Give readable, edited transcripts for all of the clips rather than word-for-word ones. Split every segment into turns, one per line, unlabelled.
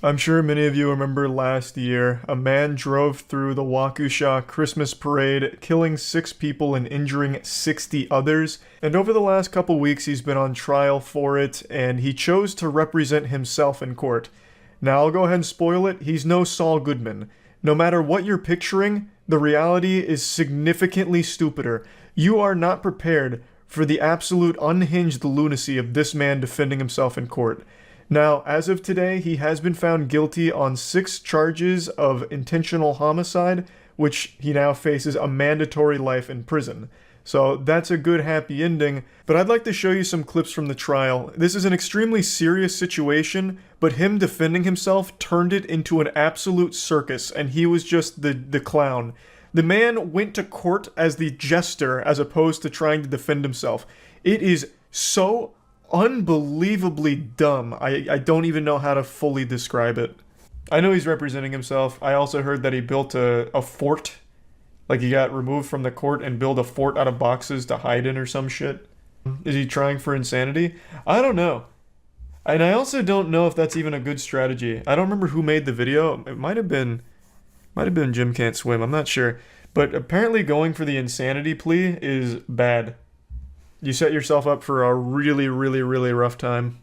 I'm sure many of you remember last year, a man drove through the Waukesha Christmas parade, killing 6 people and injuring 60 others. And over the last couple weeks, he's been on trial for it, and he chose to represent himself in court. Now, I'll go ahead and spoil it. He's no Saul Goodman. No matter what you're picturing, the reality is significantly stupider. You are not prepared for the absolute unhinged lunacy of this man defending himself in court. Now, as of today, he has been found guilty on 6 charges of intentional homicide, which he now faces a mandatory life in prison. So that's a good happy ending, but I'd like to show you some clips from the trial. This is an extremely serious situation, but him defending himself turned it into an absolute circus, and he was just the clown. The man went to court as the jester as opposed to trying to defend himself. It is so unbelievably dumb. I don't even know how to fully describe it. I know he's representing himself. I also heard that he built a fort. Like he got removed from the court and built a fort out of boxes to hide in or some shit. Is he trying for insanity? I don't know. And I also don't know if that's even a good strategy. I don't remember who made the video. It might have been Jim Can't Swim. I'm not sure. But apparently going for the insanity plea is bad. You set yourself up for a really, really, really rough time.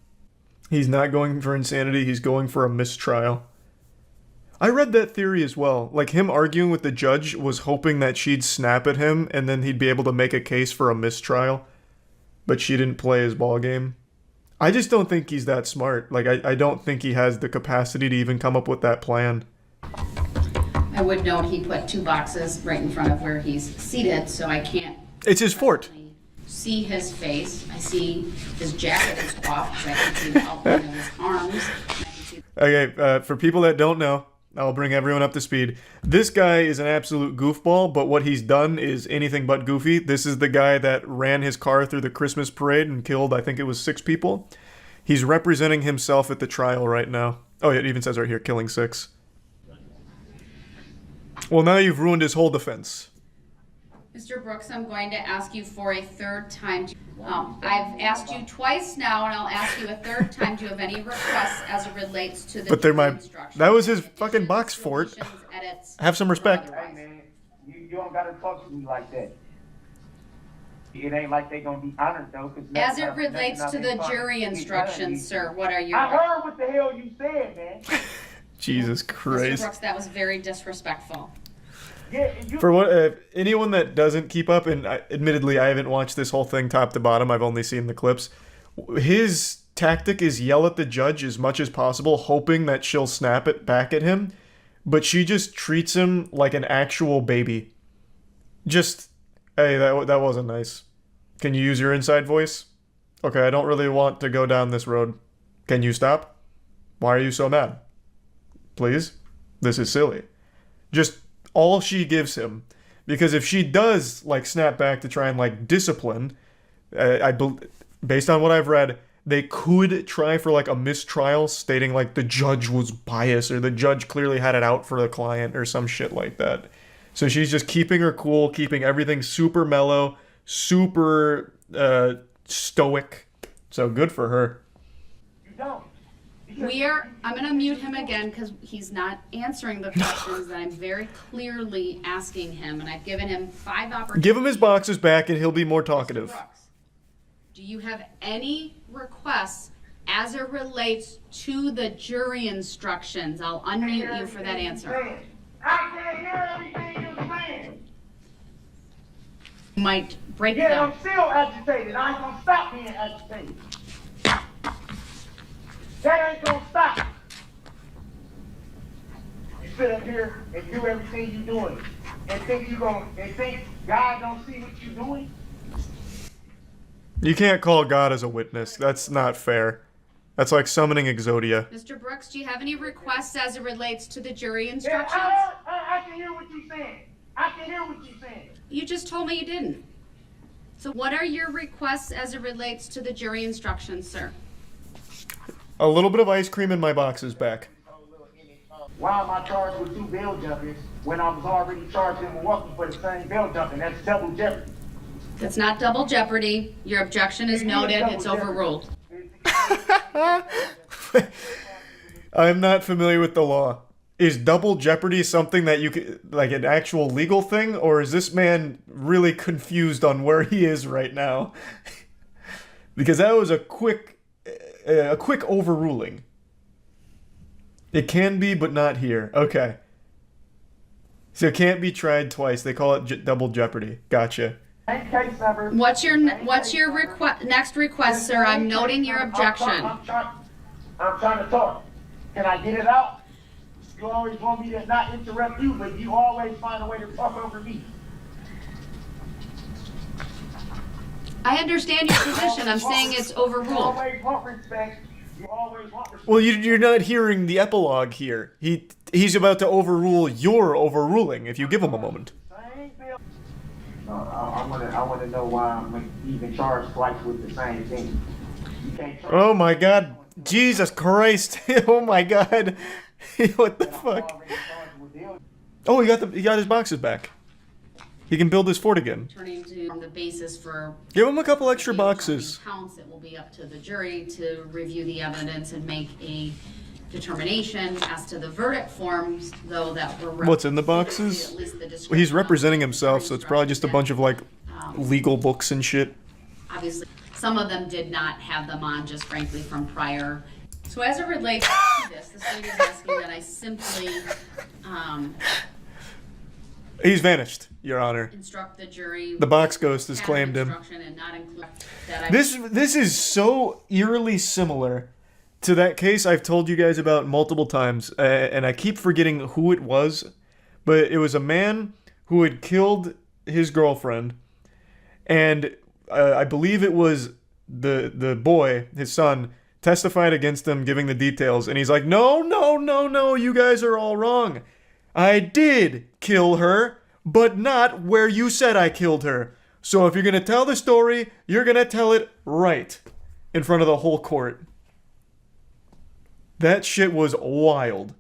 He's not going for insanity, he's going for a mistrial. I read that theory as well. Like him arguing with the judge was hoping that she'd snap at him and then he'd be able to make a case for a mistrial. But she didn't play his ball game. I just don't think he's that smart. Like I don't think he has the capacity to even come up with that plan.
I would note he put 2 boxes right in front of where he's seated, so I can't...
It's his fort.
...see his face. I see his jacket is off, because I can see the outline of his arms.
Okay, for people that don't know, I'll bring everyone up to speed. This guy is an absolute goofball, but what he's done is anything but goofy. This is the guy that ran his car through the Christmas parade and killed, I think it was 6 people. He's representing himself at the trial right now. Oh yeah, it even says right here, killing 6. Well, now you've ruined his whole defense.
Mr. Brooks, I'm going to ask you for a 3rd time. I've asked you twice now, and I'll ask you a 3rd time. Do you have any requests as it relates to the instructions?
That was his fucking box fort. Have some respect.
Hey man, you don't gotta talk to me like that. It ain't like they gonna be honored though.
As it relates to the jury instructions, sir, what are your...
I heard what the hell you said, man.
Jesus Christ.
Mr. Brooks, that was very disrespectful.
Yeah,
For what anyone that doesn't keep up, and admittedly I haven't watched this whole thing top to bottom, I've only seen the clips. His tactic is yell at the judge as much as possible, hoping that she'll snap it back at him, but she just treats him like an actual baby. Just, hey, that wasn't nice. Can you use your inside voice? Okay, I don't really want to go down this road. Can you stop? Why are you so mad? Please? This is silly. Just all she gives him. Because if she does, like, snap back to try and, like, discipline, based on what I've read, they could try for, like, a mistrial stating, like, the judge was biased or the judge clearly had it out for the client or some shit like that. So she's just keeping her cool, keeping everything super mellow, super stoic. So good for her.
you don't.
I'm going to mute him again because he's not answering the questions that I'm very clearly asking him, and I've given him 5 opportunities.
Give him his boxes back and he'll be more talkative.
Brooks, do you have any requests as it relates to the jury instructions? I'll unmute you for that answer.
I can't hear everything you're saying.
You might break
Yeah,
them.
I'm still agitated. I ain't gonna stop being agitated. That ain't gonna stop. You sit up here and do everything you're doing, and think God don't see what you're doing.
You can't call God as a witness. That's not fair. That's like summoning Exodia.
Mr. Brooks, do you have any requests as it relates to the jury
Yeah,
instructions?
I can hear what you're saying. I can hear what you're saying.
You just told me you didn't. So what are your requests as it relates to the jury instructions, sir?
A little bit of ice cream in my boxes back.
Why am I charged with 2 bail jumpings when I was already charged in Milwaukee for the same bail jumping? That's double jeopardy.
That's not double jeopardy. Your objection is noted. It's overruled.
I'm not familiar with the law. Is double jeopardy something that you could, like an actual legal thing, or is this man really confused on where he is right now? Because that was a quick overruling. It can be, but not here. Okay. So it can't be tried twice. They call it double jeopardy. Gotcha.
What's your next request, sir? I'm noting your objection.
I'm trying to talk. Can I get it out? You always want me to not interrupt you, but you always find a way to talk over me.
I understand your position. I'm saying it's
You
overruled.
always want respect. You always want respect.
Well, you're not hearing the epilogue here. He's about to overrule your overruling if you give him a moment.
I want to know why I'm even charged twice with the same thing. You can't charge
Oh my God. Jesus Christ. Oh my God. What the fuck? Oh, he got his boxes back. He can build his fort again.
Turning to the basis for
Give him a couple extra boxes.
counts, it will be up to the jury to review the evidence and make a determination as to the verdict forms, though, that were
What's in the boxes?
at least the
Well, he's
description
representing
of
himself, so it's probably just a bunch of like legal books and shit.
Obviously, some of them did not have them on, just frankly from prior. So as it relates to this, the state is asking that I simply
He's vanished, Your Honor.
instruct the jury.
The box ghost has
have
claimed him.
instruction and not include that I
This is so eerily similar to that case I've told you guys about multiple times, and I keep forgetting who it was, but it was a man who had killed his girlfriend, and I believe it was the boy, his son, testified against him, giving the details, and he's like, no, you guys are all wrong. I did kill her, but not where you said I killed her. So if you're gonna tell the story, you're gonna tell it right in front of the whole court. That shit was wild.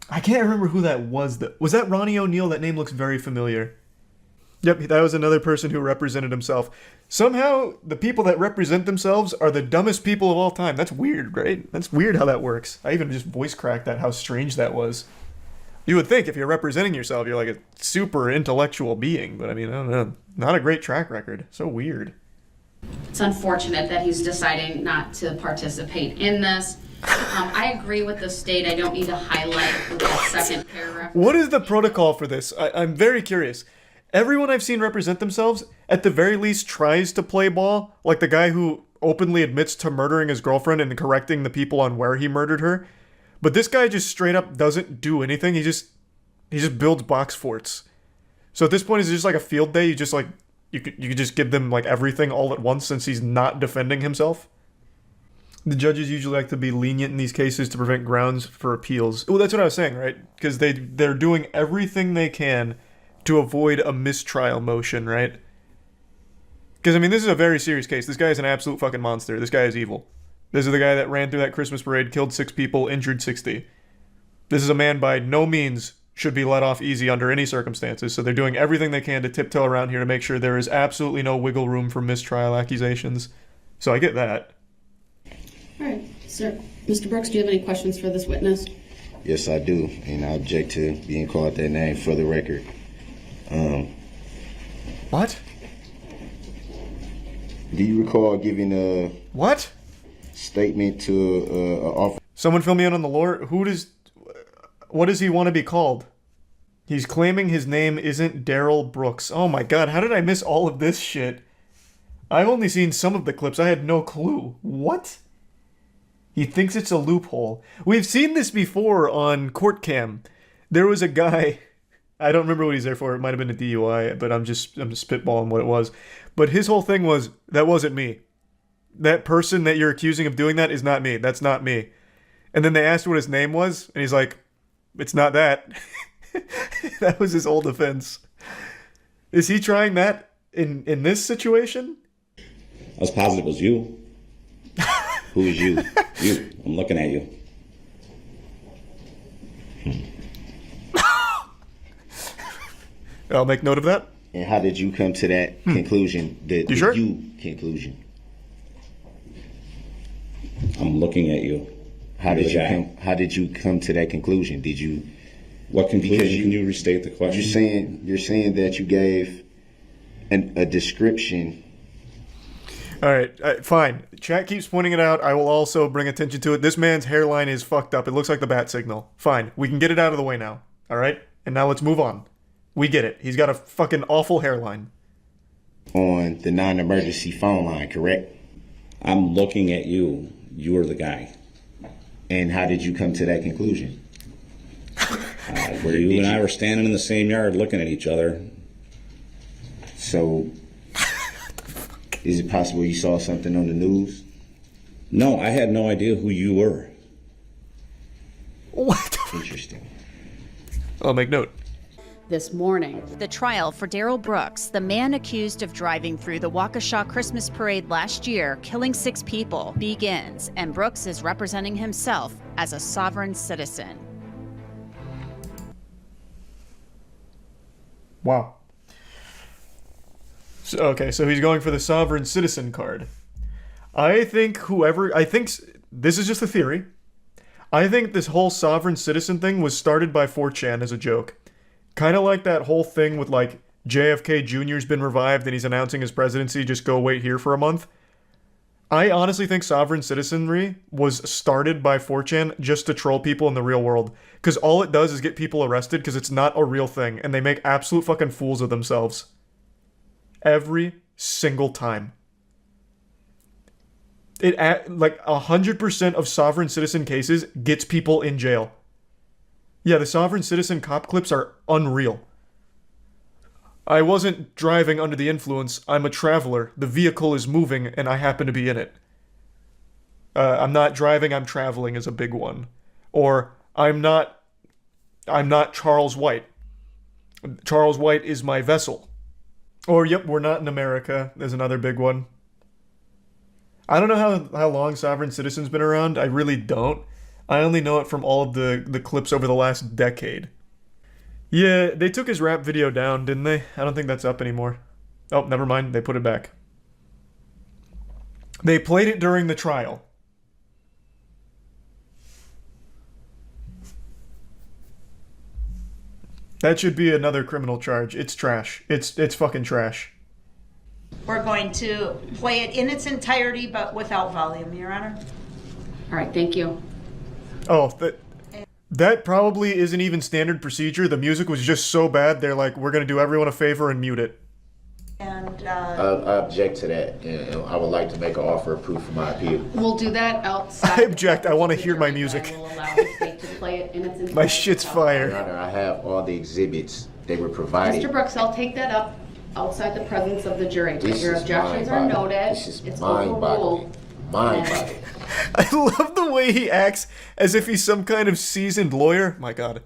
I can't remember who that was. Was that Ronnie O'Neill? That name looks very familiar. Yep, that was another person who represented himself. Somehow, the people that represent themselves are the dumbest people of all time. That's weird, right? That's weird how that works. I even just voice cracked that, how strange that was. You would think if you're representing yourself, you're like a super intellectual being. But I mean, I don't know. Not a great track record. So weird.
It's unfortunate that he's deciding not to participate in this. I agree with the state. I don't need to highlight with that second paragraph.
What is the protocol for this? I'm very curious. Everyone I've seen represent themselves, at the very least, tries to play ball. Like the guy who openly admits to murdering his girlfriend and correcting the people on where he murdered her. But this guy just straight up doesn't do anything. He just builds box forts. So at this point, is it just like a field day? You could just give them like everything all at once since he's not defending himself. The judges usually like to be lenient in these cases to prevent grounds for appeals. Well, that's what I was saying, right? Because they're doing everything they can to avoid a mistrial motion, right? Because, I mean, this is a very serious case. This guy is an absolute fucking monster. This guy is evil. This is the guy that ran through that Christmas parade, killed 6 people, injured 60. This is a man by no means should be let off easy under any circumstances, so they're doing everything they can to tiptoe around here to make sure there is absolutely no wiggle room for mistrial accusations. So I get that.
All right, sir. Mr. Brooks, do you have any questions for this witness?
Yes, I do, and I object to being called that name for the record.
What?
Do you recall giving a
What?
statement to an officer?
Someone fill me in on the lore. What does he want to be called? He's claiming his name isn't Daryl Brooks. Oh my god, how did I miss all of this shit? I've only seen some of the clips. I had no clue. What? He thinks it's a loophole. We've seen this before on Court Cam. There was a guy, I don't remember what he's there for. It might have been a DUI, but I'm just spitballing what it was. But his whole thing was, that wasn't me. That person that you're accusing of doing that is not me. That's not me. And then they asked what his name was, and he's like, it's not that. That was his whole defense. Is he trying that in this situation?
I was positive it was you. Who is you? You. I'm looking at you.
I'll make note of that.
And how did you come to that conclusion? The
sure?
you conclusion.
I'm looking at you.
How
You're
did
the
you
guy.
come? How did you come to that conclusion? Did you?
What conclusion?
Because
Can you restate the question?
You're saying that you gave a description.
All right, fine. Chat keeps pointing it out. I will also bring attention to it. This man's hairline is fucked up. It looks like the bat signal. Fine. We can get it out of the way now. All right? And now let's move on. We get it. He's got a fucking awful hairline.
On the non-emergency phone line, correct?
I'm looking at you. You are the guy.
And how did you come to that conclusion?
Where you and I were standing in the same yard looking at each other.
So, is it possible you saw something on the news?
No, I had no idea who you were.
What?
Interesting.
I'll make note.
This morning.
The trial for Daryl Brooks, the man accused of driving through the Waukesha Christmas parade last year, killing 6 people, begins, and Brooks is representing himself as a sovereign citizen.
Wow. So he's going for the sovereign citizen card. I think this is just a theory. I think this whole sovereign citizen thing was started by 4chan as a joke. Kind of like that whole thing with like JFK Jr.'s been revived and he's announcing his presidency, just go wait here for a month. I honestly think sovereign citizenry was started by 4chan just to troll people in the real world. Because all it does is get people arrested because it's not a real thing and they make absolute fucking fools of themselves. Every single time. Like 100% of sovereign citizen cases gets people in jail. Yeah, the sovereign citizen cop clips are unreal. I wasn't driving under the influence. I'm a traveler. The vehicle is moving and I happen to be in it. I'm not driving, I'm traveling is a big one. Or I'm not Charles White. Charles White is my vessel. Or yep, we're not in America. There's another big one. I don't know how long sovereign citizen's been around. I really don't. I only know it from all of the clips over the last decade. Yeah, they took his rap video down, didn't they? I don't think that's up anymore. Oh, never mind. They put it back. They played it during the trial. That should be another criminal charge. It's trash. It's fucking trash.
We're going to play it in its entirety, but without volume, Your Honor.
All right, thank you.
Oh, that probably isn't even standard procedure. The music was just so bad, they're like, we're going to do everyone a favor and mute it.
And
I object to that, and I would like to make an offer of proof for my appeal.
We'll do that outside.
I object. I want to hear my music.
I will allow the state to play it in its entirety.
My shit's
Your
fire.
Honor, I have all the exhibits they were provided.
Mr. Brooks, I'll take that up outside the presence of the jury.
This
Your
is
objections are
mind-boggling.
noted.
This is
It's
mind-boggling.
overruled.
Mind-boggling.
I love the way he acts as if he's some kind of seasoned lawyer. My God.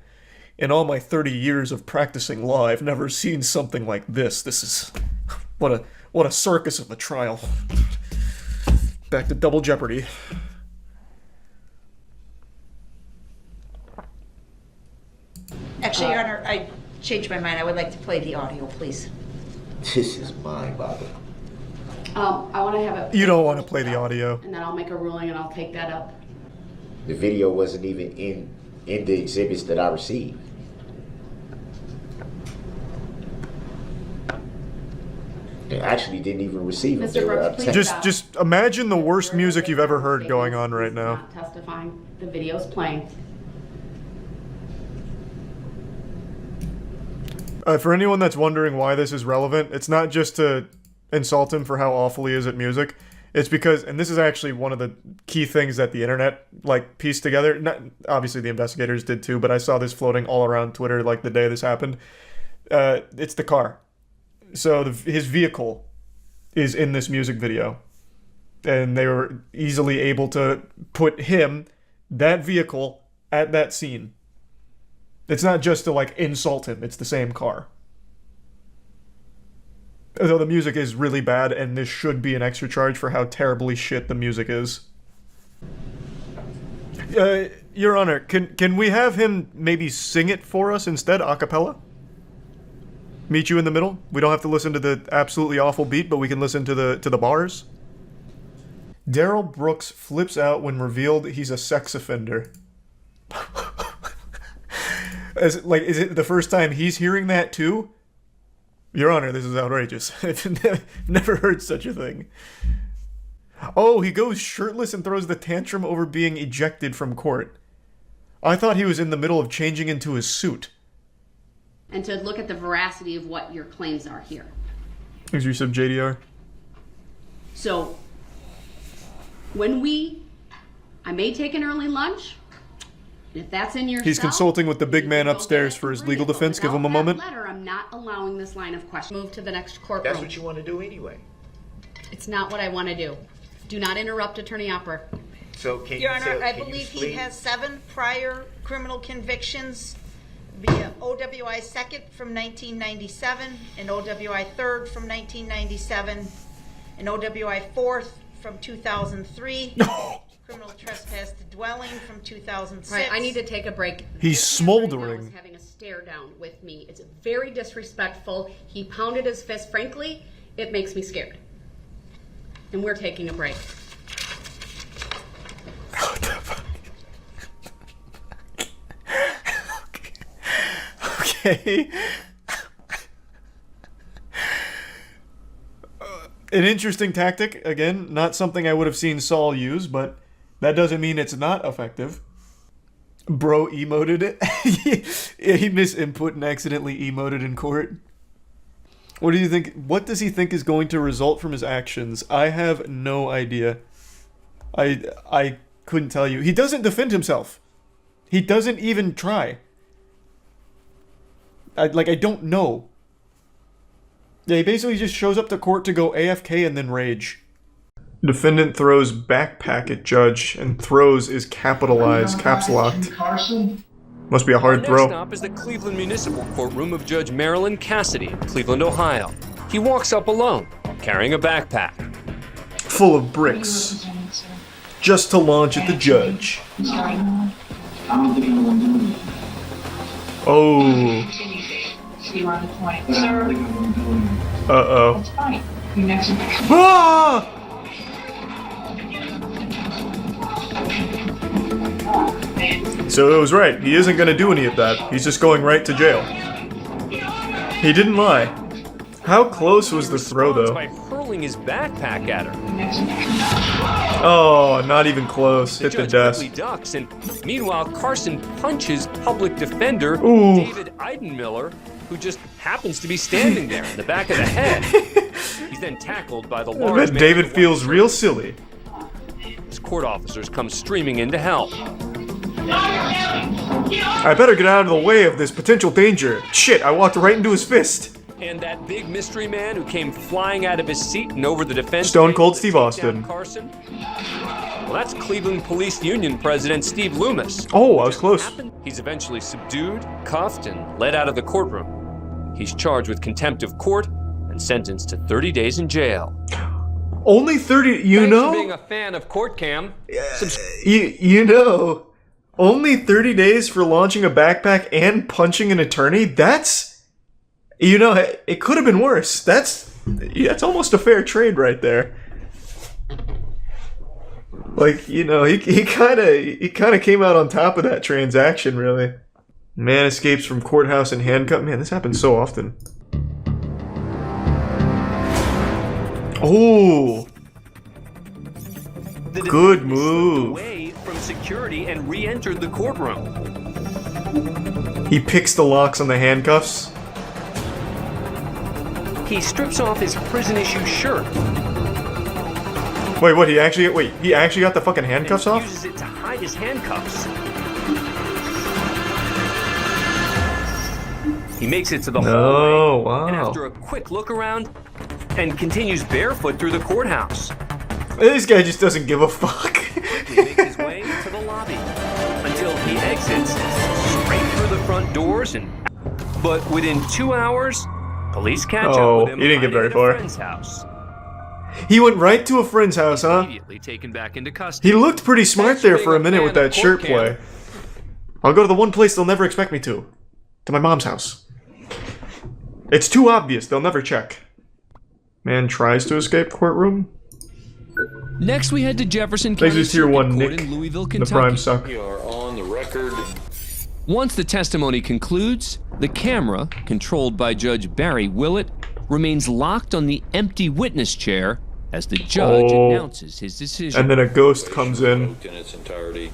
In all my 30 years of practicing law, I've never seen something like this. This is... What a circus of a trial. Back to Double Jeopardy.
actually, Your Honor, I changed my mind. I would like to play the audio, please.
This is mind-boggling.
I want to have it.
You don't want to play the audio.
And then I'll make a ruling and I'll take that up.
The video wasn't even in the exhibits that I received. They actually didn't even receive them.
Mr.
They were
Brooks, please
obtained.
stop.
Just imagine the worst music you've ever heard going on right
He's
now.
not testifying. The video's playing.
For anyone that's wondering why this is relevant, it's not just to insult him for how awful he is at music. It's because, and this is actually one of the key things that the internet, like, pieced together. Not, obviously the investigators did too, but I saw this floating all around Twitter, like, the day this happened. It's the car. So his vehicle is in this music video. And they were easily able to put that vehicle, at that scene. It's not just to, like, insult him. It's the same car. Though the music is really bad, and this should be an extra charge for how terribly shit the music is. Your Honor, can we have him maybe sing it for us instead, a cappella? Meet you in the middle? We don't have to listen to the absolutely awful beat, but we can listen to the bars? Daryl Brooks flips out when revealed he's a sex offender. Is it the first time he's hearing that too? Your Honor, this is outrageous. I've never heard such a thing. Oh, he goes shirtless and throws the tantrum over being ejected from court. I thought he was in the middle of changing into his suit.
And to look at the veracity of what your claims are here.
Is your sub JDR?
So, I may take an early lunch. If that's in your
He's
cell,
consulting with the big
you
man
can go
upstairs
get it
for
and
his
bring
legal
it, but
defense. Give him a
without
moment.
that letter, I'm not allowing this line of question. Move to the next courtroom.
That's what you want to do anyway.
It's not what I want to do. Do not interrupt Attorney Opper.
So can
Your
you
Honor,
say,
I
can you
believe he
explain-
has 7 prior criminal convictions via OWI 2nd from 1997, and OWI 3rd from 1997, and OWI 4th from 2003. Criminal trespass to dwelling from 2006.
Right, I need to take a break.
He's
This man right now
smoldering.
is having a stare down with me. It's very disrespectful. He pounded his fist. Frankly, it makes me scared. And we're taking a break.
What the fuck? Okay. An interesting tactic. Again, not something I would have seen Saul use, but that doesn't mean it's not effective. Bro emoted it. He misinput and accidentally emoted in court. What do you think? What does he think is going to result from his actions? I have no idea. I couldn't tell you. He doesn't defend himself. He doesn't even try. I don't know. Yeah, he basically just shows up to court to go AFK and then rage. Defendant throws backpack at judge, and throws is capitalized, caps locked. Must be a hard
Our
throw.
next stop is the Cleveland Municipal Courtroom of Judge Marilyn Cassidy in Cleveland, Ohio. He walks up alone, carrying a backpack.
Full of bricks. Just to launch at the judge. Oh. Uh-oh. Ah! So it was right. He isn't going to do any of that. He's just going right to jail. He didn't lie. How close was the throw, though?
By hurling his backpack at her.
Oh, not even close. Hit the
Judge
desk.
quickly ducks, and meanwhile, Carson punches public defender
Ooh.
David Eidenmiller, who just happens to be standing there in the back of the head. He's then tackled by the
I
large
bet
man
David
in the
feels
white
real
shirt.
silly.
His court officers come streaming in to help.
I better get out of the way of this potential danger. Shit, I walked right into his fist.
And that big mystery man who came flying out of his seat and over the defense
Stone
table
Cold
to
Steve
take down
Austin.
Carson. Well, that's Cleveland Police Union President Steve Loomis.
Oh, I was close.
He's eventually subdued, cuffed, and led out of the courtroom. He's charged with contempt of court and sentenced to 30 days in jail.
Only 30, you
Thanks
know?
for being a fan of Court Cam.
You know, only 30 days for launching a backpack and punching an attorney? That's, you know, it could have been worse. That's almost a fair trade right there. Like, you know, he kind of came out on top of that transaction, really. Man escapes from courthouse in handcuff. Man, this happens so often. Oh,
The
good
defendant
move.
slipped away from security and re-entered the courtroom.
He picks the locks on the handcuffs.
He strips off his prison-issue shirt
Wait, what? He actually got the fucking handcuffs
and
off?
uses it to hide his handcuffs. He makes it to the
Oh,
hallway, and
wow.
after a quick look around, and continues barefoot through the courthouse.
This guy just doesn't give a fuck.
He makes his way to the lobby until he exits straight through the front doors. But within 2 hours, police catch
Oh,
up with him
he didn't get very
hiding at
far.
a friend's house.
He went right to a friend's house, huh?
Immediately taken back into custody.
He looked pretty smart
Thanks
there
for
for a
being a
minute
fan
with that
of
shirt
Court Cam.
play. I'll go to the one place they'll never expect me to my mom's house. It's too obvious, they'll never check. Man tries to escape courtroom.
Next, we head to Jefferson
Thanks
County
to Tier
Circuit
1
Court
Nick.
in Louisville,
The
Kentucky.
Prime suck.
We are on the record.
Once the testimony concludes, the camera, controlled by Judge Barry Willett, remains locked on the empty witness chair as the judge announces his decision.
And then a ghost comes in.
In its entirety.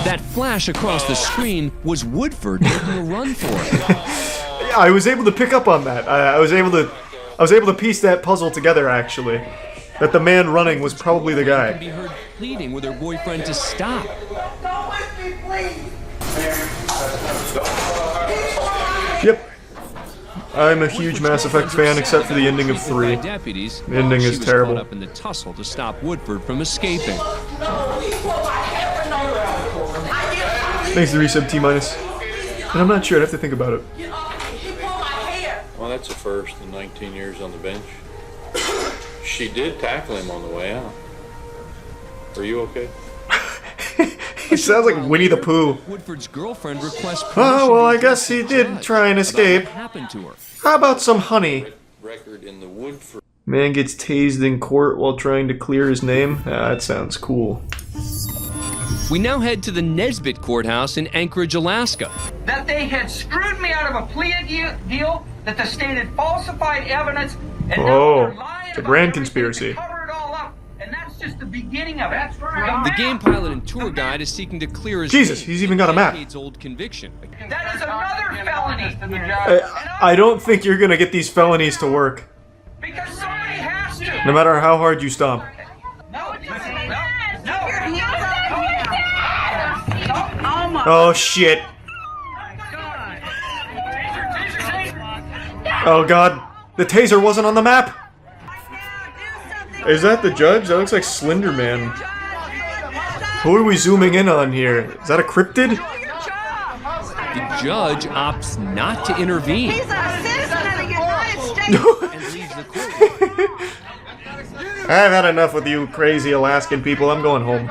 That flash across the screen was Woodford making a run for it.
Yeah, I was able to pick up on that. I was able to piece that puzzle together, actually. That the man running was probably the
Can
guy.
be heard pleading with her boyfriend to stop.
Go with me, please.
Yep. I'm a huge Mass Effect fan, except for the ending of 3.
Deputies,
The ending
she
is
was
terrible.
caught up in the tussle to stop Woodford from escaping.
Thanks to resub T-. And I'm not sure, I'd have to think about it.
Well, that's a first in 19 years on the bench. She did tackle him on the way out. Are you okay?
He sounds like Winnie the Pooh.
Woodford's girlfriend requests
Oh, well, I
permission to
guess he
address the
did
judge
try and
about
escape.
what happened to her.
How about some honey?
Record in the Woodford.
Man gets tased in court while trying to clear his name? Ah, that sounds cool.
We now head to the Nesbitt Courthouse in Anchorage, Alaska.
That they had screwed me out of a plea deal, that the state had falsified evidence, and now
Oh,
they're lying
it's a
about
grand
everything
conspiracy.
to cover it all up, and that's just the beginning of it. That's right.
The game pilot and tour guide is seeking to clear his
Jesus,
name
he's even got a map.
decades-old conviction.
That is another felony.
I don't think you're gonna get these felonies to work.
Because somebody has to.
No matter how hard you stomp. Oh shit. Oh god. The taser wasn't on the map! Is that the judge? That looks like Slender Man. Who are we zooming in on here? Is that a cryptid?
The judge opts not to intervene
He's a citizen of the United States.
and leaves the courtroom.
I've had enough with you crazy Alaskan people. I'm going home.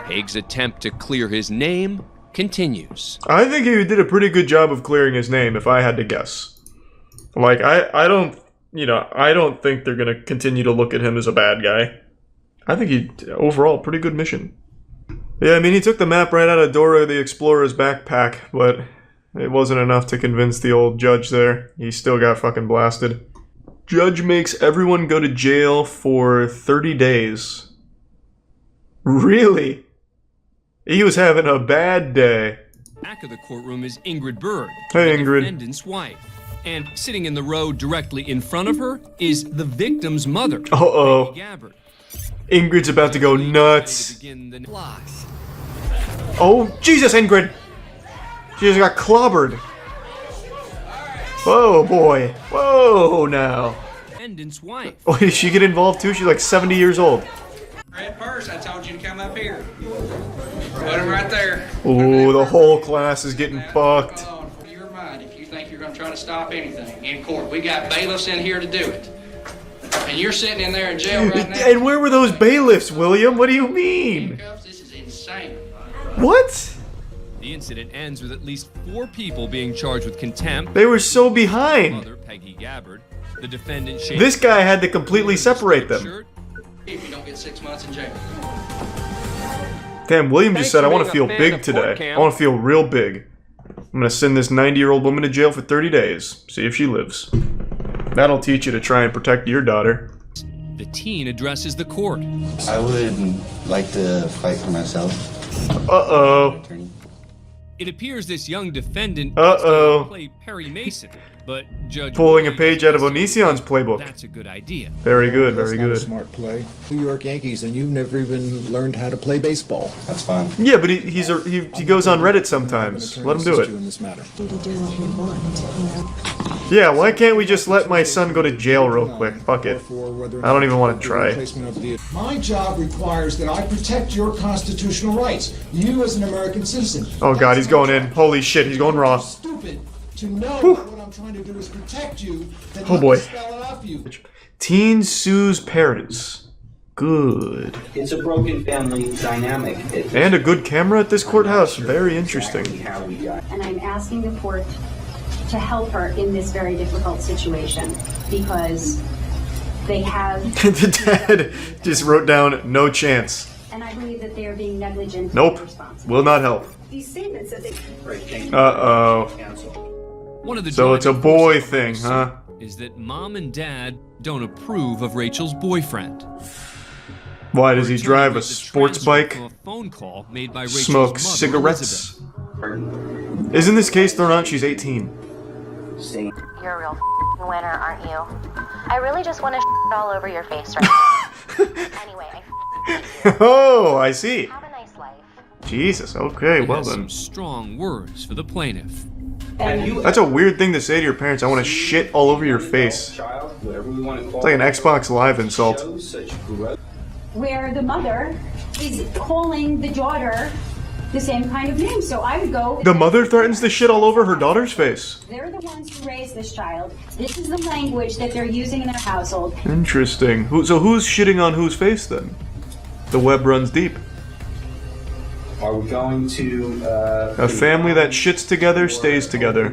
Haig's attempt to clear his name continues.
I think he did a pretty good job of clearing his name, if I had to guess. Like, I don't think they're gonna continue to look at him as a bad guy. I think he, overall, pretty good mission. Yeah, I mean, he took the map right out of Dora the Explorer's backpack, but it wasn't enough to convince the old judge there. He still got fucking blasted. Judge makes everyone go to jail for 30 days. Really? He was having a bad day.
Back of the courtroom is Ingrid Berg,
Hey,
the
Ingrid.
defendant's wife. And sitting in the row directly in front of her is the victim's mother,
Uh-oh.
Peggy Gabbard.
Ingrid's about to go
Ready
nuts.
to begin the blocks.
Oh, Jesus, Ingrid! She just got clobbered. Whoa, boy. Whoa, now.
Defendant's wife.
Oh, did she get involved too? She's like 70 years old.
Red purse, I told you to come up here. Put him right there.
Ooh, the whole class is getting fucked.
Your mind if you think you're going to try to stop anything in court. We got bailiffs in here to do it. And you're sitting in there in jail right now.
And where were those bailiffs, William? What do you mean?
This is insane.
What?
The incident ends with at least 4 people being charged with contempt.
They were so behind.
Mother, Peggy Gabbard. The defendant, Shane.
This guy had to completely separate them.
Shirt.
If you don't get 6 months in jail.
Damn, William just
Thanks
said, I
for
want to
being
feel
a fan
big
of
today.
Fort Camp.
I want to feel real big. I'm going to send this 90-year-old woman to jail for 30 days. See if she lives. That'll teach you to try and protect your daughter.
The teen addresses the court.
I would like to fight for myself.
Uh-oh.
It appears this young defendant
Uh-oh.
play Perry Mason, but Judge
Pulling a
Williams
page out of
thinks
Onision's playbook.
That's a good idea.
Very good, very
That's not a
good.
smart play. New York Yankees, and you've never even learned how to play baseball.
That's fine.
Yeah, but he goes on Reddit sometimes. Let him do it.
In this matter.
Yeah, why can't we just let my son go to jail real quick? Fuck it. I don't even want to try.
My job requires that I protect your constitutional rights. You as an American citizen.
Oh god, he's going in. Holy shit, he's going raw.
Stupid to know that what I'm trying to do is protect you.
Oh boy.
Spell it out for you.
Teen sues parents. Good.
It's a broken family dynamic.
And a good camera at this courthouse. Very interesting.
And I'm asking the court
to help her in this very difficult situation because they have...
The dad just wrote down, no chance.
And I believe that they are being negligent.
Nope. Will not help.
These statements that they...
Uh-oh.
One of the
So it's a boy thing, huh?
Is that mom and dad don't approve of Rachel's boyfriend.
Why, does he drive a sports bike?
A phone call made by Rachel's
Smoke
mother,
cigarettes?
Elizabeth.
Isn't this case thrown out? She's 18.
You're a real winner, aren't you? I really just want to all over your face right now. Anyway,
Oh, I see.
have a nice life.
Jesus, okay,
He
well
has
then.
some strong words for the plaintiff.
That's a weird thing to say to your parents. I want to shit all over your face. It's like an Xbox Live insult.
Where the mother is calling the daughter the same kind of name. So I would go...
The mother threatens the shit all over her daughter's face.
They're the ones who raised this child. This is the language that they're using in their household.
Interesting. So who's shitting on whose face then? The web runs deep.
Are we going to...
A family that shits together stays together.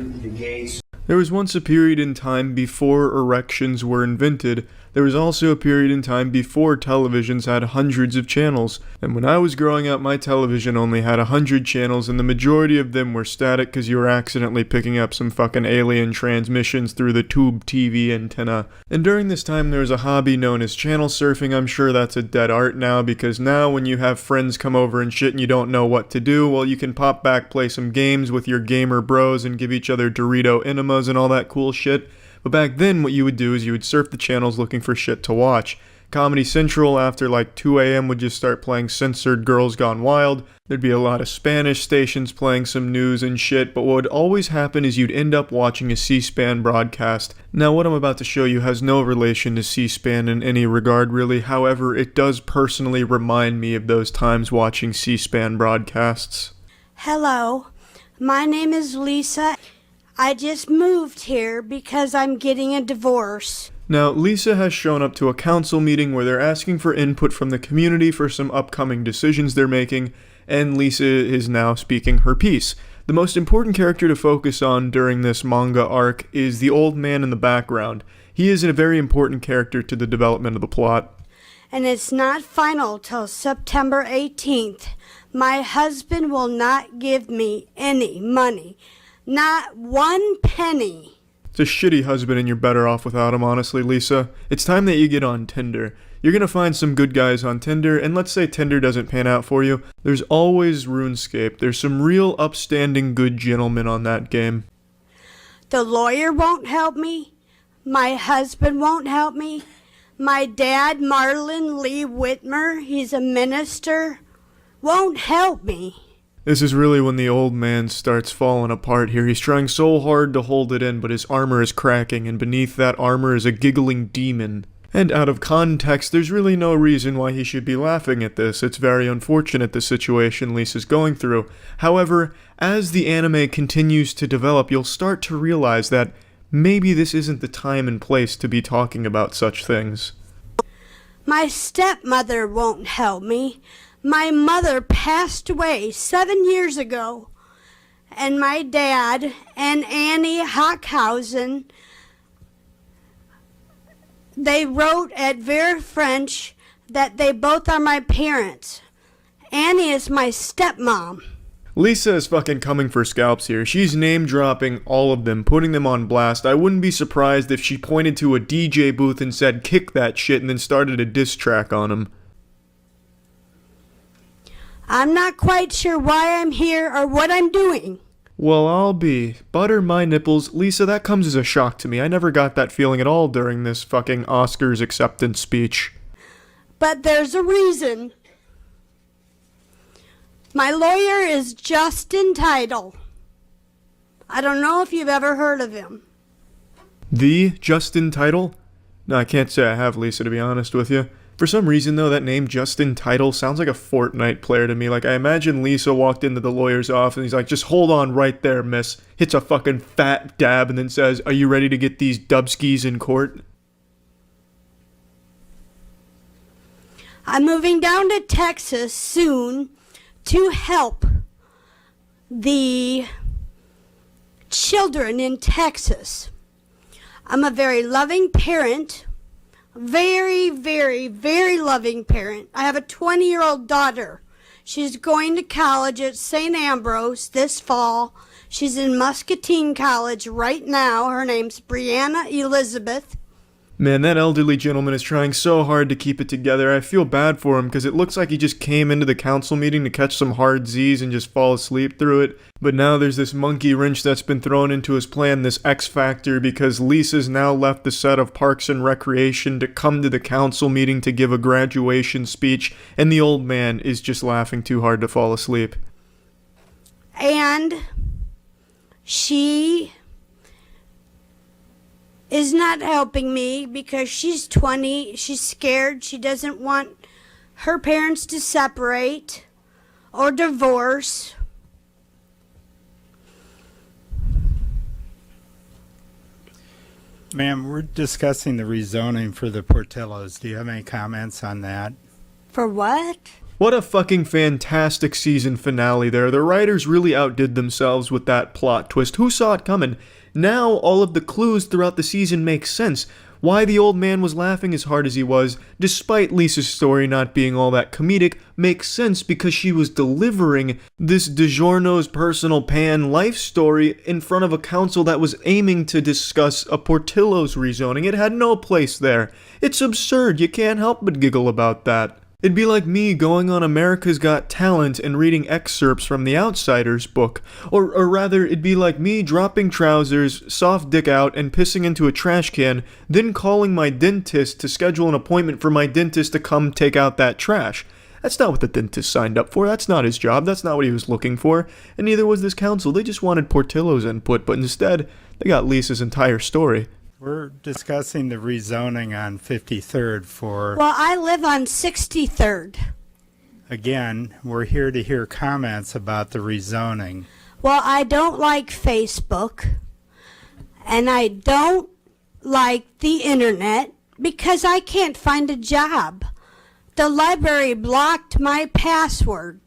There was once a period in time before erections were invented. There was also a period in time before televisions had hundreds of channels. And when I was growing up, my television only had 100 channels, and the majority of them were static because you were accidentally picking up some fucking alien transmissions through the tube TV antenna. And during this time, there was a hobby known as channel surfing. I'm sure that's a dead art now, because now when you have friends come over and shit and you don't know what to do, well, you can pop back, play some games with your gamer bros, and give each other Dorito enemas and all that cool shit. But back then, what you would do is you would surf the channels looking for shit to watch. Comedy Central, after like 2 a.m., would just start playing censored Girls Gone Wild. There'd be a lot of Spanish stations playing some news and shit, but what would always happen is you'd end up watching a C-SPAN broadcast. Now, what I'm about to show you has no relation to C-SPAN in any regard, really. However, it does personally remind me of those times watching C-SPAN broadcasts.
Hello, my name is Lisa. I just moved here because I'm getting a divorce.
Now, Lisa has shown up to a council meeting where they're asking for input from the community for some upcoming decisions they're making, and Lisa is now speaking her piece. The most important character to focus on during this manga arc is the old man in the background. He is a very important character to the development of the plot.
And it's not final till September 18th. My husband will not give me any money. Not 1 penny.
It's a shitty husband and you're better off without him, honestly, Lisa. It's time that you get on Tinder. You're gonna find some good guys on Tinder, and let's say Tinder doesn't pan out for you. There's always RuneScape. There's some real upstanding good gentlemen on that game.
The lawyer won't help me. My husband won't help me. My dad, Marlon Lee Whitmer, he's a minister, won't help me.
This is really when the old man starts falling apart here. He's trying so hard to hold it in, but his armor is cracking, and beneath that armor is a giggling demon. And out of context, there's really no reason why he should be laughing at this. It's very unfortunate the situation Lisa's going through. However, as the anime continues to develop, you'll start to realize that maybe this isn't the time and place to be talking about such things.
My stepmother won't help me. My mother passed away 7 years ago, and my dad and Annie Hockhausen, they wrote at Vera French that they both are my parents. Annie is my stepmom.
Lisa is fucking coming for scalps here. She's name-dropping all of them, putting them on blast. I wouldn't be surprised if she pointed to a DJ booth and said, "Kick that shit," and then started a diss track on him.
I'm not quite sure why I'm here or what I'm doing.
Well, I'll be. Butter my nipples. Lisa, that comes as a shock to me. I never got that feeling at all during this fucking Oscars acceptance speech.
But there's a reason. My lawyer is Justin Title. I don't know if you've ever heard of him.
The Justin Title? No, I can't say I have, Lisa, to be honest with you. For some reason, though, that name Justin Title sounds like a Fortnite player to me. Like, I imagine Lisa walked into the lawyer's office and he's like, "Just hold on right there, miss." Hits a fucking fat dab and then says, "Are you ready to get these dubskis in court?"
I'm moving down to Texas soon to help the children in Texas. I'm a very loving parent. Very, very, very loving parent. I have a 20-year-old daughter. She's going to college at St. Ambrose this fall. She's in Muscatine College right now. Her name's Brianna Elizabeth.
Man, that elderly gentleman is trying so hard to keep it together. I feel bad for him because it looks like he just came into the council meeting to catch some hard Z's and just fall asleep through it. But now there's this monkey wrench that's been thrown into his plan, this X factor, because Lisa's now left the set of Parks and Recreation to come to the council meeting to give a graduation speech, and the old man is just laughing too hard to fall asleep.
And she is not helping me because she's 20, she's scared, she doesn't want her parents to separate or divorce.
Ma'am, we're discussing the rezoning for the Portillos. Do you have any comments on that?
For what?
What a fucking fantastic season finale there. The writers really outdid themselves with that plot twist. Who saw it coming? Now all of the clues throughout the season make sense. Why the old man was laughing as hard as he was, despite Lisa's story not being all that comedic, makes sense because she was delivering this DiGiorno's personal pan life story in front of a council that was aiming to discuss a Portillo's rezoning. It had no place there. It's absurd. You can't help but giggle about that. It'd be like me going on America's Got Talent and reading excerpts from The Outsider's book. Or rather, it'd be like me dropping trousers, soft dick out, and pissing into a trash can, then calling my dentist to schedule an appointment for my dentist to come take out that trash. That's not what the dentist signed up for. That's not his job. That's not what he was looking for. And neither was this council. They just wanted Portillo's input, but instead, they got Lisa's entire story.
We're discussing the rezoning on 53rd for...
Well, I live on 63rd.
Again, we're here to hear comments about the rezoning.
Well, I don't like Facebook, and I don't like the internet because I can't find a job. The library blocked my password.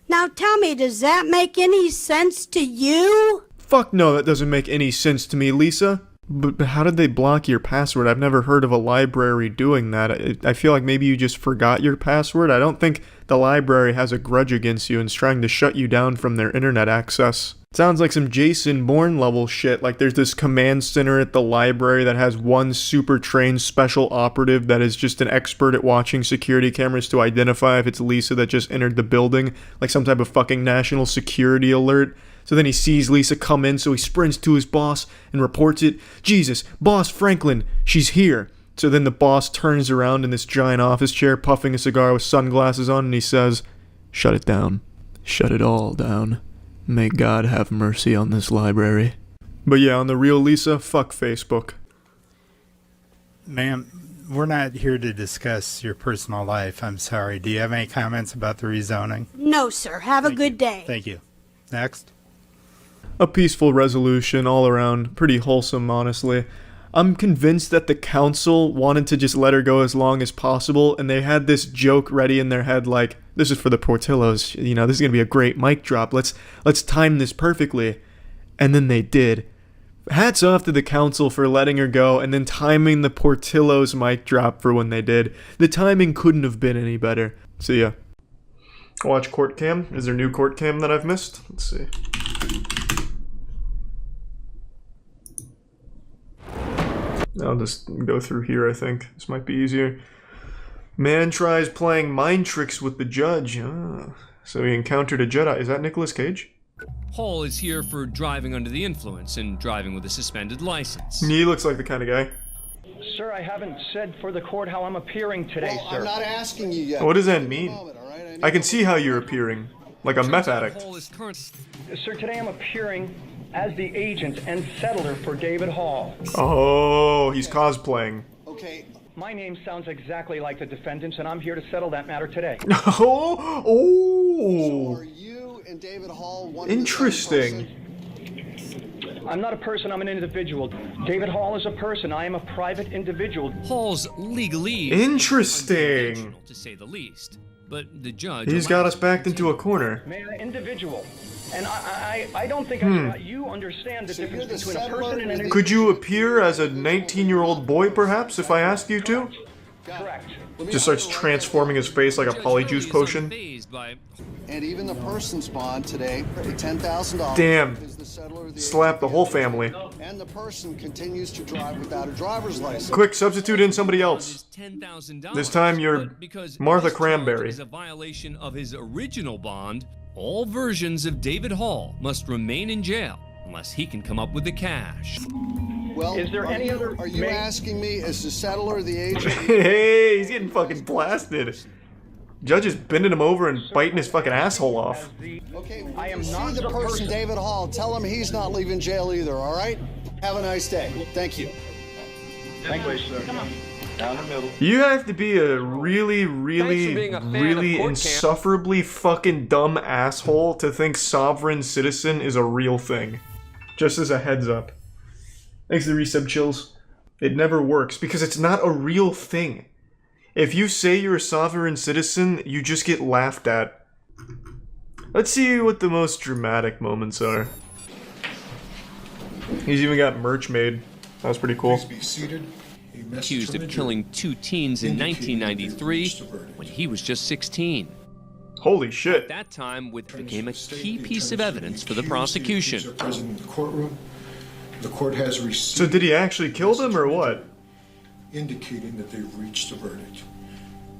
Now tell me, does that make any sense to you?
Fuck no, that doesn't make any sense to me, Lisa. But how did they block your password? I've never heard of a library doing that. I feel like maybe you just forgot your password. I don't think the library has a grudge against you and is trying to shut you down from their internet access. It sounds like some Jason Bourne level shit. Like there's this command center at the library that has one super trained special operative that is just an expert at watching security cameras to identify if it's Lisa that just entered the building. Like some type of fucking national security alert. So then he sees Lisa come in, so he sprints to his boss and reports it. Jesus, Boss Franklin, she's here. So then the boss turns around in this giant office chair, puffing a cigar with sunglasses on, and he says, "Shut it down. Shut it all down. May God have mercy on this library." But yeah, on the real, Lisa, fuck Facebook.
Ma'am, we're not here to discuss your personal life. I'm sorry. Do you have any comments about the rezoning?
No, sir. Have a good day.
Thank you. Next.
A peaceful resolution all around, pretty wholesome, honestly. I'm convinced that the council wanted to just let her go as long as possible, and they had this joke ready in their head like, this is for the Portillos, you know, this is going to be a great mic drop, let's time this perfectly. And then they did. Hats off to the council for letting her go and then timing the Portillos mic drop for when they did. The timing couldn't have been any better. So yeah. Watch court cam. Is there new court cam that I've missed? Let's see. I'll just go through here, I think. This might be easier. Man tries playing mind tricks with the judge. So he encountered a Jedi. Is that Nicolas Cage?
Hall is here for driving under the influence and driving with a suspended license.
He looks like the kind of guy.
Sir, I haven't said for the court how I'm appearing today, sir.
I'm not asking you yet.
What does that mean? I can see how you're appearing. Like a meth addict.
Sir, today I'm appearing as the agent and settler for David Hall.
Oh, he's cosplaying.
Okay.
My name sounds exactly like the defendant's, and I'm here to settle that matter today.
Oh!
So are you and David Hall one
Interesting.
I'm not a person, I'm an individual. David Hall is a person, I am a private individual.
Hall's legalese.
Interesting.
To say the least. But the judge...
He's got us backed into a corner.
May I, individual. And I don't think you understand the difference between a person and an...
Could you appear as a 19-year-old boy, perhaps, if I asked you to?
Correct.
Just starts transforming his face like a polyjuice potion.
And even the person's bond today, $10,000.
Damn.
Is the settler of the
Slap the whole family.
And the person continues to drive without a driver's license.
Quick, substitute in somebody else. This time you're Martha Cranberry.
As a violation of his original bond, all versions of David Hall must remain in jail unless he can come up with the cash.
Well,
is there any other...
Are you asking me as the settler the agent?
Hey, he's getting fucking blasted. Judge is bending him over and biting his fucking asshole off.
Okay, I am not the person, David Hall. Tell him he's not leaving jail either, all right? Have a nice day. Thank you.
Thank you, sir. Come on. Down the middle.
You have to be a really insufferably fucking dumb asshole to think sovereign citizen is a real thing. Just as a heads up. Thanks to the resub chills. It never works because it's not a real thing. If you say you're a sovereign citizen, you just get laughed at. Let's see what the most dramatic moments are. He's even got merch made. That was pretty cool.
Please be seated.
Accused of killing 2 teens in 1993 when he was just 16.
Holy shit.
At that time, it became a key piece of evidence for the prosecution.
Present in the courtroom. The court has received...
So did he actually kill them or what?
Indicating that they've reached a verdict.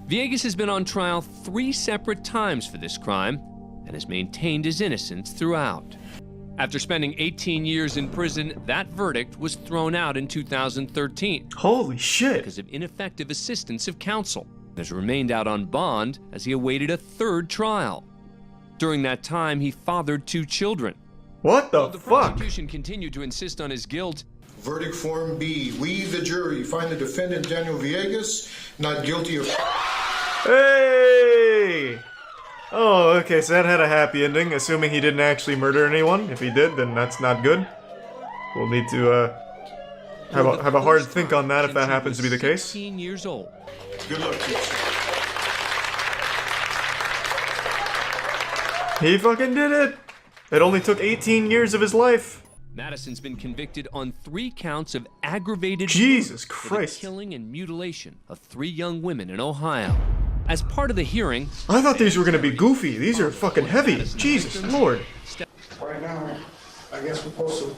Villegas has been on trial 3 separate times for this crime and has maintained his innocence throughout. After spending 18 years in prison, that verdict was thrown out in 2013.
Holy shit!
Because of ineffective assistance of counsel. He has remained out on bond as he awaited a 3rd trial. During that time, he fathered 2 children.
What the fuck?
The prosecution continued to insist on his guilt.
Verdict Form B. We, the jury, find the defendant Daniel Villegas not guilty of...
Hey! Oh, okay, so that had a happy ending, assuming he didn't actually murder anyone. If he did, then that's not good. We'll need to, have a hard think on that if that happens to be the case.
16 years old.
Good luck to you.
He fucking did it! It only took 18 years of his life.
Madison's been convicted on 3 counts of aggravated
Jesus
murder
Christ.
for the killing and mutilation of 3 young women in Ohio. As part of the hearing,
I thought these were gonna be goofy. These are fucking heavy. Jesus Lord.
Right now, I guess we're supposed to,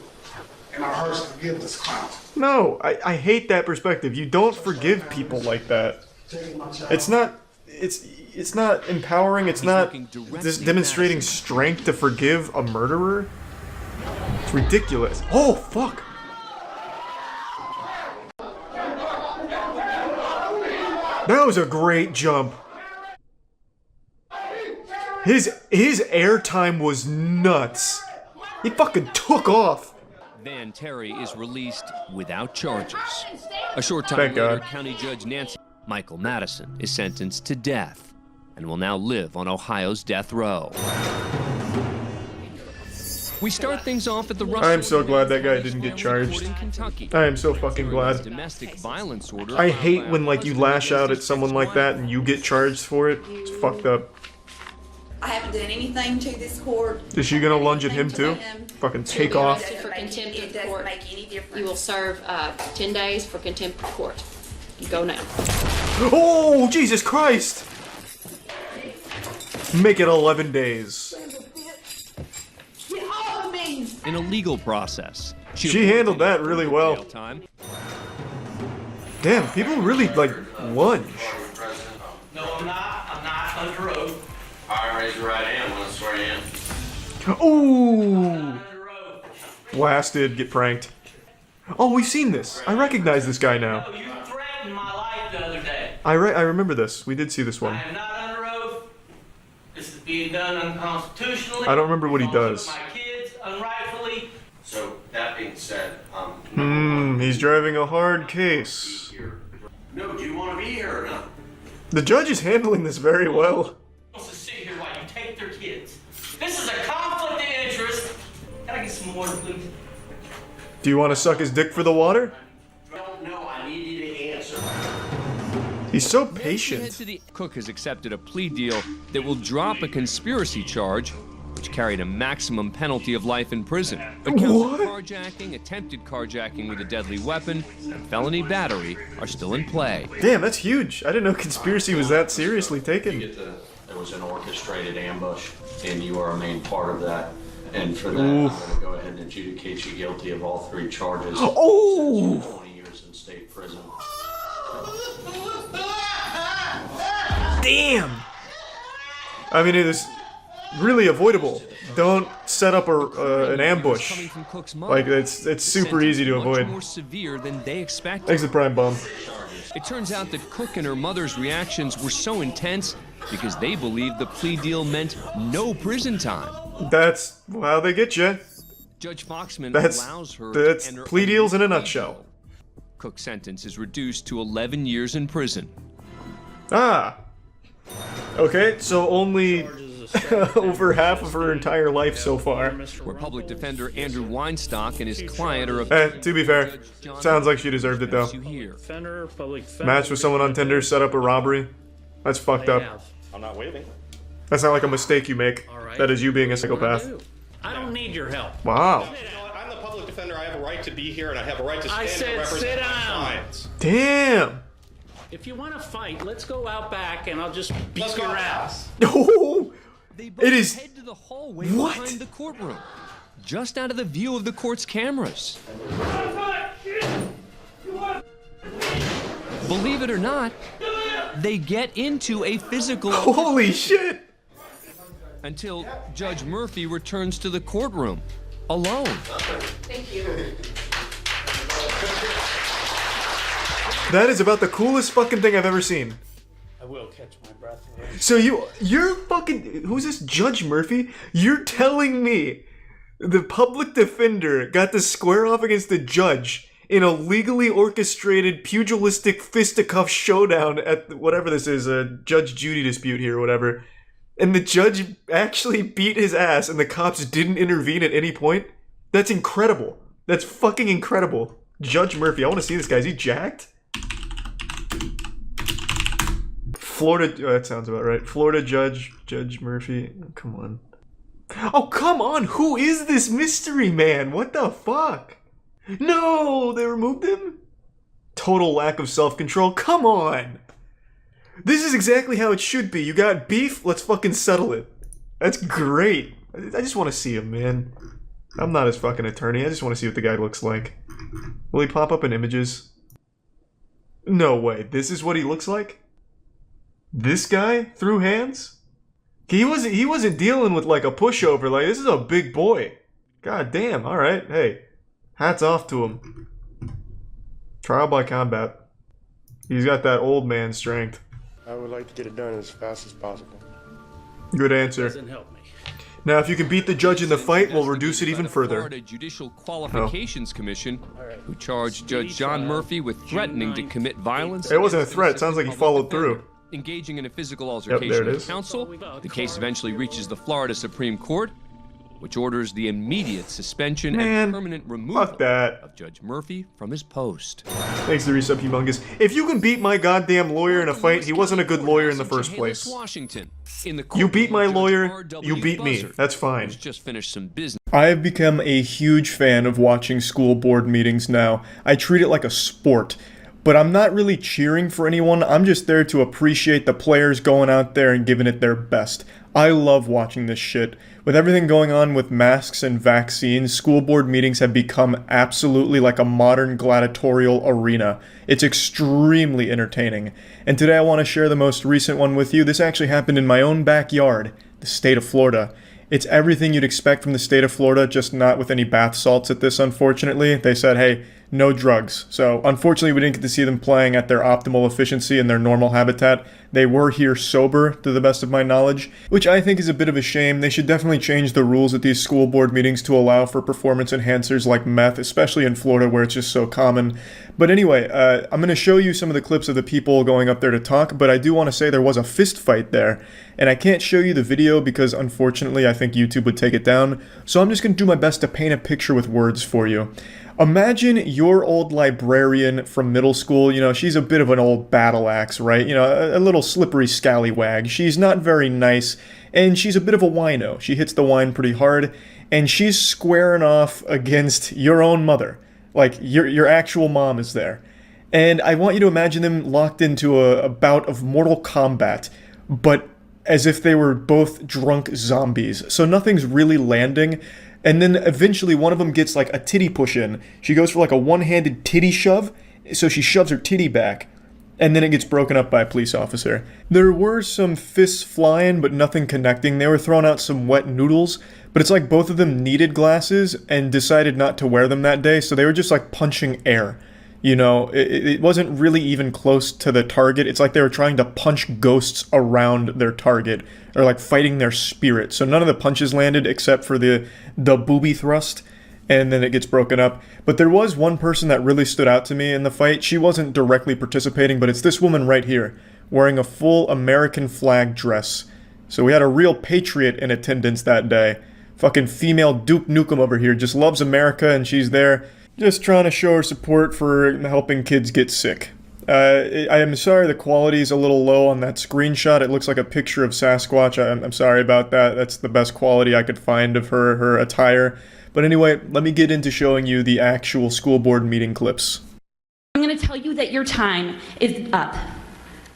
in our hearts, forgive this clown.
No, I hate that perspective. You don't forgive people like that. It's not empowering. It's not just demonstrating strength to forgive a murderer. It's ridiculous. Oh, fuck. That was a great jump. His airtime was nuts. He fucking took off.
Van Terry is released without charges. A short time
Thank
later,
God.
County Judge Michael Madison is sentenced to death and will now live on Ohio's death row. We start things off at the Russell.
I am so glad that guy didn't get charged. I am so fucking glad.
Domestic violence order.
I hate when like you lash out at someone like that and you get charged for it. It's fucked up.
I haven't done anything to this court.
Is she gonna lunge at him too? Fucking take off.
For contempt of court.
You will serve 10 days for contempt of court. You go now.
Oh, Jesus Christ! Make it 11 days.
Get off of me!
In a legal process.
She handled that really well.
Time.
Damn, people really like lunge.
No, I'm not. I'm not under oath. All right, raise your right hand. Want to swear in?
Ooh! Blasted, get pranked. Oh, we've seen this. I recognize this guy now.
You threatened my life the other day.
I remember this. We did see this
I
one.
am not under oath. This is being done unconstitutionally.
I don't remember what he does.
My kids unrightfully. So that being said,
He's driving a hard case.
no, do you want to be here or not?
The judge is handling this very well.
Wants to sit here while you take their kids. This is a conflict of interest. Can I get some water, please?
Do you want to suck his dick for the water?
I don't know. I need you to answer.
He's so patient.
Cook has accepted a plea deal that will drop a conspiracy charge, which carried a maximum penalty of life in prison. But counts of carjacking, attempted carjacking with a deadly weapon, and felony battery are still in play.
Damn, that's huge. I didn't know conspiracy was that seriously taken.
There was an orchestrated ambush, and you are a main part of that. And for that, I'm going to go ahead and adjudicate you guilty of all 3 charges.
Oh!
20 years in state prison.
Damn! I mean, it is really avoidable. Don't set up an ambush. Like, it's super easy to avoid.
More severe than they expected.
Thanks to Prime Bomb.
It turns out that Cook and her mother's reactions were so intense because they believed the plea deal meant no prison time.
That's how they get you.
Judge Foxman
That's
allows her
that's
to enter
plea deals in a nutshell.
Cook's sentence is reduced to 11 years in prison.
Ah. Okay, so only over half of her entire life so far.
Where public defender Andrew Weinstock and his client are...
To be fair, sounds like she deserved it though. Match with someone on Tinder, set up a robbery. That's fucked up.
I'm not waving.
That's not like a mistake you make. That is you being a psychopath.
I don't need your help.
Wow.
You know what? I'm the public defender. I have a right to be here, and I have a right to stand
I
and
said
represent
sit
my
down.
clients.
Damn.
If you want to fight, let's go out back and I'll just beat your ass.
Oh,
it
is.
Head to the hallway
What?
behind the courtroom, just out of the view of the court's cameras. Believe it or not, they get into a physical.
Holy shit!
Until Judge Murphy returns to the courtroom, alone.
Thank you.
That is about the coolest fucking thing I've ever seen.
I will catch my breath.
So you're fucking, who's this, Judge Murphy? You're telling me the public defender got to square off against the judge in a legally orchestrated pugilistic fisticuff showdown at whatever this is, a Judge Judy dispute here or whatever, and the judge actually beat his ass and the cops didn't intervene at any point? That's incredible. That's fucking incredible. Judge Murphy, I want to see this guy. Is he jacked? Florida, that sounds about right. Florida Judge Murphy. Come on. Oh, come on. Who is this mystery man? What the fuck? No, they removed him? Total lack of self-control. Come on. This is exactly how it should be. You got beef? Let's fucking settle it. That's great. I just want to see him, man. I'm not his fucking attorney. I just want to see what the guy looks like. Will he pop up in images? No way. This is what he looks like? This guy threw hands? He wasn't dealing with like a pushover. Like, this is a big boy. God damn. All right. Hey, hats off to him. Trial by combat. He's got that old man strength.
I would like to get it done as fast as possible.
Good answer.
Doesn't help me.
Now, if you can beat the judge in the fight, we'll reduce it even further.
Florida Judicial Qualifications Commission, who charged Judge John Murphy with threatening to commit violence.
It wasn't a threat. Sounds like he followed through.
Engaging in a physical altercation with counsel. The case eventually reaches the Florida Supreme Court, which orders the immediate suspension and permanent removal of Judge Murphy from his post.
Thanks to Resub Humongous. If you can beat my goddamn lawyer in a fight, he wasn't a good lawyer in the first place.
Washington. In the
You beat my lawyer, you beat me. That's fine. I have become a huge fan of watching school board meetings now. I treat it like a sport. But I'm not really cheering for anyone, I'm just there to appreciate the players going out there and giving it their best. I love watching this shit. With everything going on with masks and vaccines, school board meetings have become absolutely like a modern gladiatorial arena. It's extremely entertaining. And today I want to share the most recent one with you. This actually happened in my own backyard, the state of Florida. It's everything you'd expect from the state of Florida, just not with any bath salts at this, unfortunately. They said, hey, no drugs. So, unfortunately, we didn't get to see them playing at their optimal efficiency in their normal habitat. They were here sober, to the best of my knowledge, which I think is a bit of a shame. They should definitely change the rules at these school board meetings to allow for performance enhancers like meth, especially in Florida where it's just so common. But anyway, I'm going to show you some of the clips of the people going up there to talk, but I do want to say there was a fist fight there. And I can't show you the video because, unfortunately, I think YouTube would take it down. So I'm just going to do my best to paint a picture with words for you. Imagine your old librarian from middle school. You know, she's a bit of an old battle axe, right? You know, a little slippery scallywag. She's not very nice, and she's a bit of a wino. She hits the wine pretty hard, and she's squaring off against your own mother. Like, your actual mom is there. And I want you to imagine them locked into a bout of Mortal Kombat, but as if they were both drunk zombies. So nothing's really landing. And then eventually one of them gets like a titty push in. She goes for like a one-handed titty shove, so she shoves her titty back. And then it gets broken up by a police officer. There were some fists flying, but nothing connecting. They were throwing out some wet noodles, but it's like both of them needed glasses and decided not to wear them that day, so they were just like punching air. You know, it wasn't really even close to the target. It's like they were trying to punch ghosts around their target, or like fighting their spirit. So none of the punches landed except for the booby thrust, and then it gets broken up. But there was one person that really stood out to me in the fight. She wasn't directly participating, but it's this woman right here, wearing a full American flag dress. So we had a real patriot in attendance that day. Fucking female Duke Nukem over here, just loves America, and she's there just trying to show her support for helping kids get sick. I am sorry the quality is a little low on that screenshot. It looks like a picture of Sasquatch. I'm sorry about that. That's the best quality I could find of her attire. But anyway, let me get into showing you the actual school board meeting clips.
I'm going to tell you that your time is up.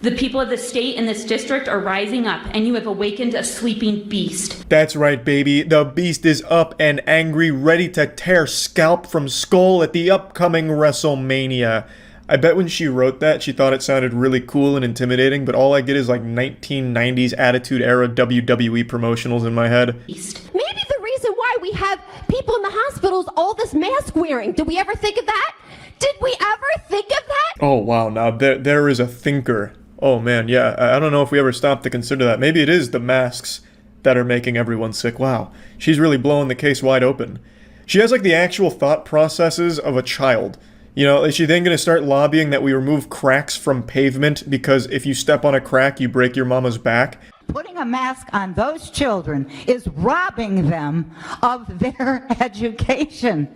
The people of the state and this district are rising up, and you have awakened a sleeping beast.
That's right, baby. The beast is up and angry, ready to tear scalp from skull at the upcoming WrestleMania. I bet when she wrote that, she thought it sounded really cool and intimidating, but all I get is like 1990s Attitude Era WWE promotionals in my head.
Maybe the reason why we have people in the hospitals all this mask wearing. Did we ever think of that? Did we ever think of that?
Oh, wow. Now, there is a thinker. Oh, man, yeah. I don't know if we ever stopped to consider that. Maybe it is the masks that are making everyone sick. Wow. She's really blowing the case wide open. She has, like, the actual thought processes of a child. You know, is she then going to start lobbying that we remove cracks from pavement because if you step on a crack, you break your mama's back?
Putting a mask on those children is robbing them of their education.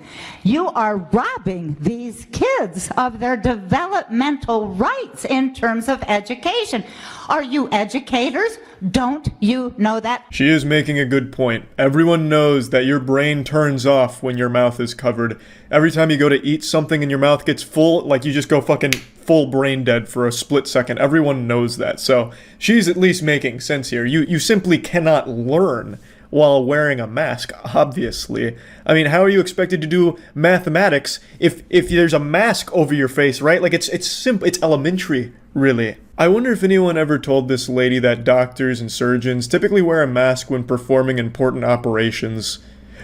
You are robbing these kids of their developmental rights in terms of education. Are you educators? Don't you know that?
She is making a good point. Everyone knows that your brain turns off when your mouth is covered. Every time you go to eat something and your mouth gets full, like you just go fucking full brain dead for a split second. Everyone knows that. So she's at least making sense here. You simply cannot learn while wearing a mask, obviously. I mean, how are you expected to do mathematics if there's a mask over your face, right? Like it's simple, it's elementary, really. I wonder if anyone ever told this lady that doctors and surgeons typically wear a mask when performing important operations.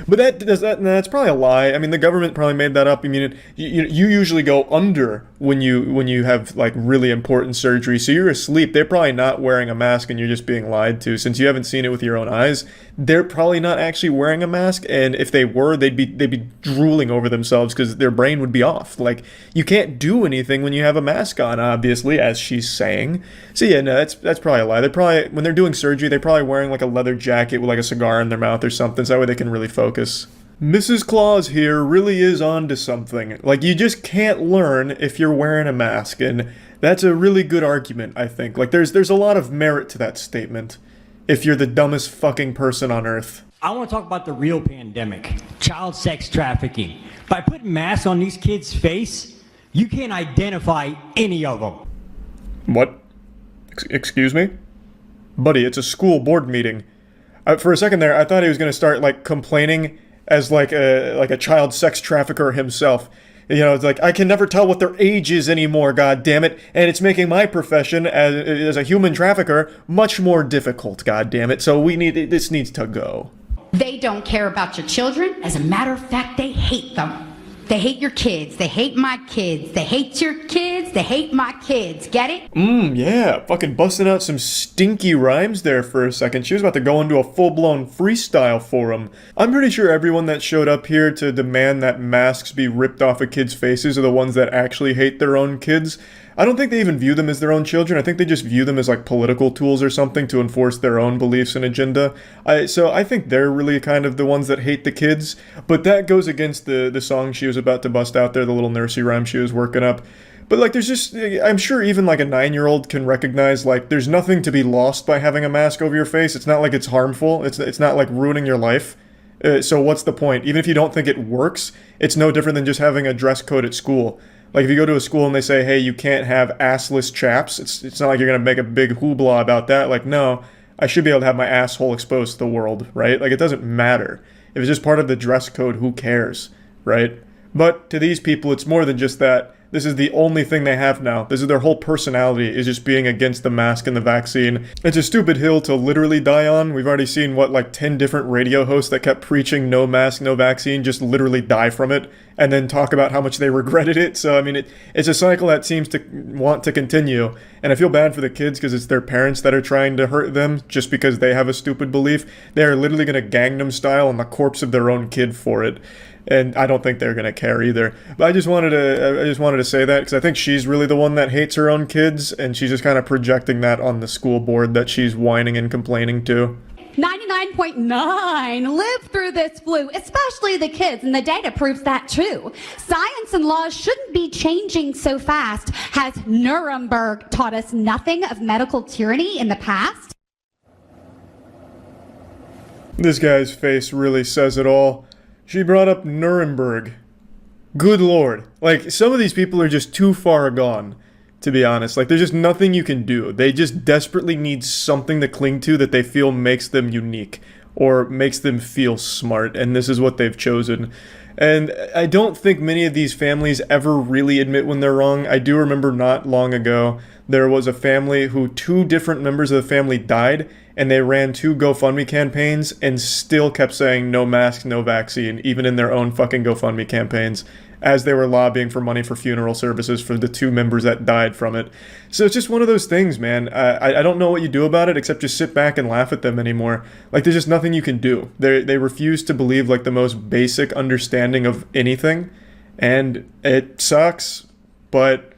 But that's probably a lie. I mean, the government probably made that up. I mean, you usually go under when you have like really important surgery, so you're asleep. They're probably not wearing a mask, and you're just being lied to. Since you haven't seen it with your own eyes, they're probably not actually wearing a mask. And if they were, they'd be drooling over themselves because their brain would be off. Like you can't do anything when you have a mask on, obviously, as she's saying. So yeah, no, that's probably a lie. They're probably when they're doing surgery, they're probably wearing like a leather jacket with like a cigar in their mouth or something, so that way they can really focus. Mrs. Claus here really is onto something. Like, you just can't learn if you're wearing a mask, and that's a really good argument, I think. Like, there's a lot of merit to that statement, if you're the dumbest fucking person on earth.
I want to talk about the real pandemic, child sex trafficking. By putting masks on these kids' face, you can't identify any of them.
What? Excuse me? Buddy, it's a school board meeting. For a second there, I thought he was going to start, like, complaining as like a child sex trafficker himself. You know, it's like, I can never tell what their age is anymore, god damn it, and it's making my profession as a human trafficker much more difficult, god damn it. So this needs to go.
They don't care about your children. As a matter of fact, they hate them. They hate your kids. They hate my kids. They hate your kids. They hate my kids. Get it?
Yeah. Fucking busting out some stinky rhymes there for a second. She was about to go into a full-blown freestyle for him. I'm pretty sure everyone that showed up here to demand that masks be ripped off of kids' faces are the ones that actually hate their own kids. I don't think they even view them as their own children. I think they just view them as like political tools or something to enforce their own beliefs and agenda. So I think they're really kind of the ones that hate the kids. But that goes against the song she was about to bust out there, the little nursery rhyme she was working up. But like there's just, I'm sure even like a 9-year-old can recognize like there's nothing to be lost by having a mask over your face. It's not like it's harmful. It's not like ruining your life. So what's the point? Even if you don't think it works, it's no different than just having a dress code at school. Like if you go to a school and they say, hey, you can't have assless chaps, it's not like you're going to make a big hoopla about that. Like, no, I should be able to have my asshole exposed to the world, right? Like it doesn't matter. If it's just part of the dress code, who cares, right? But to these people, it's more than just that. This is the only thing they have now. This is their whole personality, is just being against the mask and the vaccine. It's a stupid hill to literally die on. We've already seen, like 10 different radio hosts that kept preaching no mask, no vaccine, just literally die from it, and then talk about how much they regretted it. So, I mean, it's a cycle that seems to want to continue. And I feel bad for the kids because it's their parents that are trying to hurt them just because they have a stupid belief. They are literally going to Gangnam Style on the corpse of their own kid for it. And I don't think they're gonna care either. But I just wanted to say that because I think she's really the one that hates her own kids, and she's just kind of projecting that on the school board that she's whining and complaining to.
99.9 live through this flu, especially the kids, and the data proves that too. Science and laws shouldn't be changing so fast. Has Nuremberg taught us nothing of medical tyranny in the past?
This guy's face really says it all. She brought up Nuremberg. Good lord. Like, some of these people are just too far gone, to be honest. Like, there's just nothing you can do. They just desperately need something to cling to that they feel makes them unique or makes them feel smart, and this is what they've chosen. And I don't think many of these families ever really admit when they're wrong. I do remember not long ago, there was a family who 2 different members of the family died, and they ran 2 GoFundMe campaigns and still kept saying no mask, no vaccine, even in their own fucking GoFundMe campaigns, as they were lobbying for money for funeral services for the 2 members that died from it. So it's just one of those things, man. I don't know what you do about it except just sit back and laugh at them anymore. Like, there's just nothing you can do. They refuse to believe, like, the most basic understanding of anything, and it sucks, but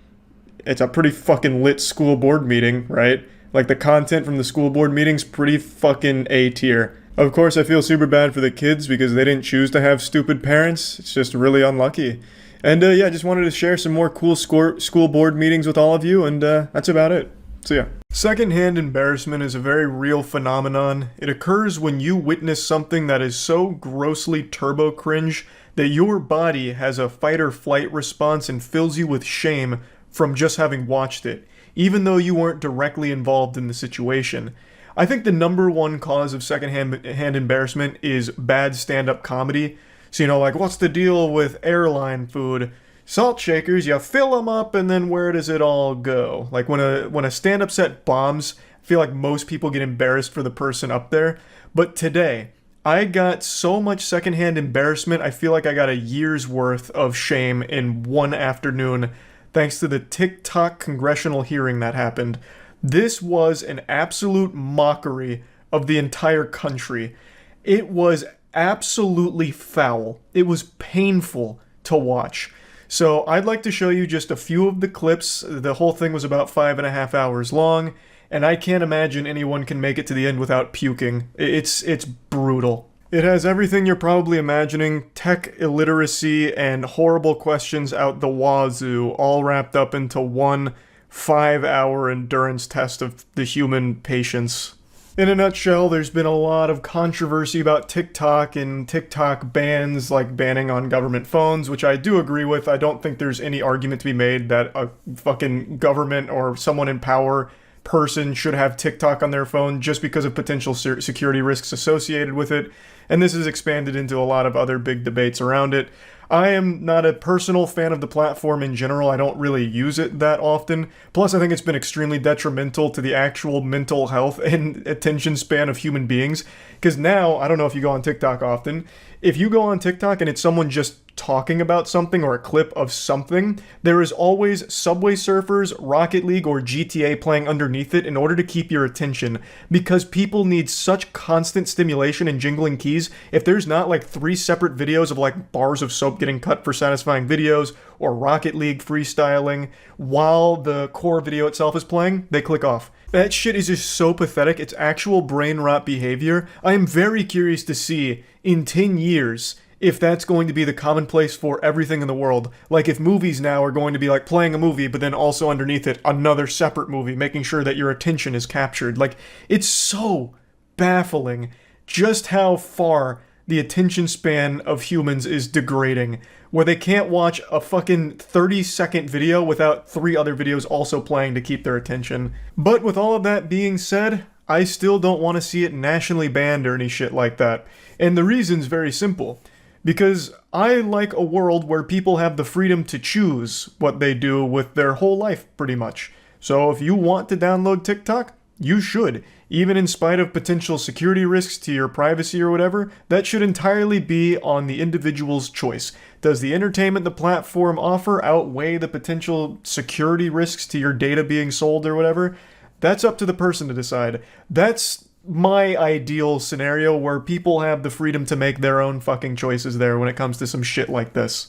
it's a pretty fucking lit school board meeting, right? Like, the content from the school board meeting's pretty fucking A tier. Of course, I feel super bad for the kids because they didn't choose to have stupid parents. It's just really unlucky. And yeah, I just wanted to share some more cool school board meetings with all of you, and that's about it. So yeah. Secondhand embarrassment is a very real phenomenon. It occurs when you witness something that is so grossly turbo cringe that your body has a fight or flight response and fills you with shame from just having watched it, even though you weren't directly involved in the situation. I think the number one cause of secondhand embarrassment is bad stand-up comedy. So, like, what's the deal with airline food? Salt shakers, you fill them up, and then where does it all go? Like, when a stand-up set bombs, I feel like most people get embarrassed for the person up there. But today, I got so much secondhand embarrassment, I feel like I got a year's worth of shame in one afternoon, thanks to the TikTok congressional hearing that happened. This was an absolute mockery of the entire country. It was absolutely foul. It was painful to watch. So I'd like to show you just a few of the clips. The whole thing was about 5.5 hours long, and I can't imagine anyone can make it to the end without puking. It's brutal. It has everything you're probably imagining, tech illiteracy and horrible questions out the wazoo, all wrapped up into one 5-hour endurance test of the human patience. In a nutshell, there's been a lot of controversy about TikTok and TikTok bans, like banning on government phones, which I do agree with. I don't think there's any argument to be made that a fucking government or someone in power person should have TikTok on their phone just because of potential security risks associated with it. And this has expanded into a lot of other big debates around it. I am not a personal fan of the platform in general. I don't really use it that often. Plus, I think it's been extremely detrimental to the actual mental health and attention span of human beings. Because now, I don't know if you go on TikTok often, if you go on TikTok and it's someone just talking about something or a clip of something, there is always Subway Surfers, Rocket League, or GTA playing underneath it in order to keep your attention, because people need such constant stimulation and jingling keys. If there's not like 3 separate videos of like bars of soap getting cut for satisfying videos, or Rocket League freestyling, while the core video itself is playing, they click off. That shit is just so pathetic. It's actual brain rot behavior. I am very curious to see, in 10 years, if that's going to be the commonplace for everything in the world. Like if movies now are going to be like playing a movie, but then also underneath it, another separate movie, making sure that your attention is captured. Like, it's so baffling just how far the attention span of humans is degrading, where they can't watch a fucking 30-second video without 3 other videos also playing to keep their attention. But with all of that being said, I still don't want to see it nationally banned or any shit like that. And the reason's very simple. Because I like a world where people have the freedom to choose what they do with their whole life, pretty much. So if you want to download TikTok, you should. Even in spite of potential security risks to your privacy or whatever, that should entirely be on the individual's choice. Does the entertainment the platform offer outweigh the potential security risks to your data being sold or whatever? That's up to the person to decide. That's my ideal scenario where people have the freedom to make their own fucking choices there when it comes to some shit like this.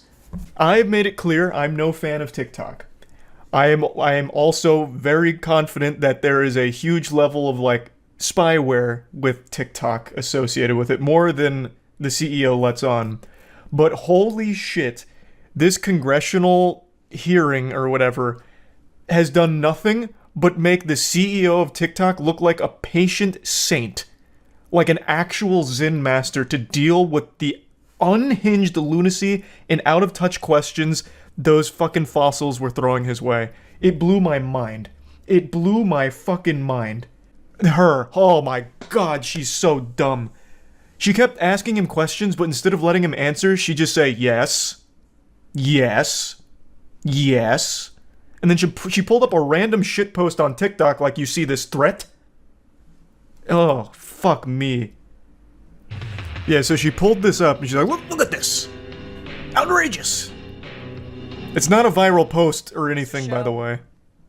I've made it clear I'm no fan of TikTok. I am also very confident that there is a huge level of like spyware with TikTok associated with it, more than the CEO lets on. But holy shit, this congressional hearing or whatever has done nothing but make the CEO of TikTok look like a patient saint, like an actual Zen master to deal with the unhinged lunacy and out-of-touch questions those fucking fossils were throwing his way. It blew my mind. It blew my fucking mind. Her, oh my god, she's so dumb. She kept asking him questions, but instead of letting him answer, she'd just say, yes, yes, yes. And then she pulled up a random shitpost on TikTok like, you see this threat? Oh, fuck me. Yeah, so she pulled this up, and she's like, look at this. Outrageous. It's not a viral post or anything, by the way.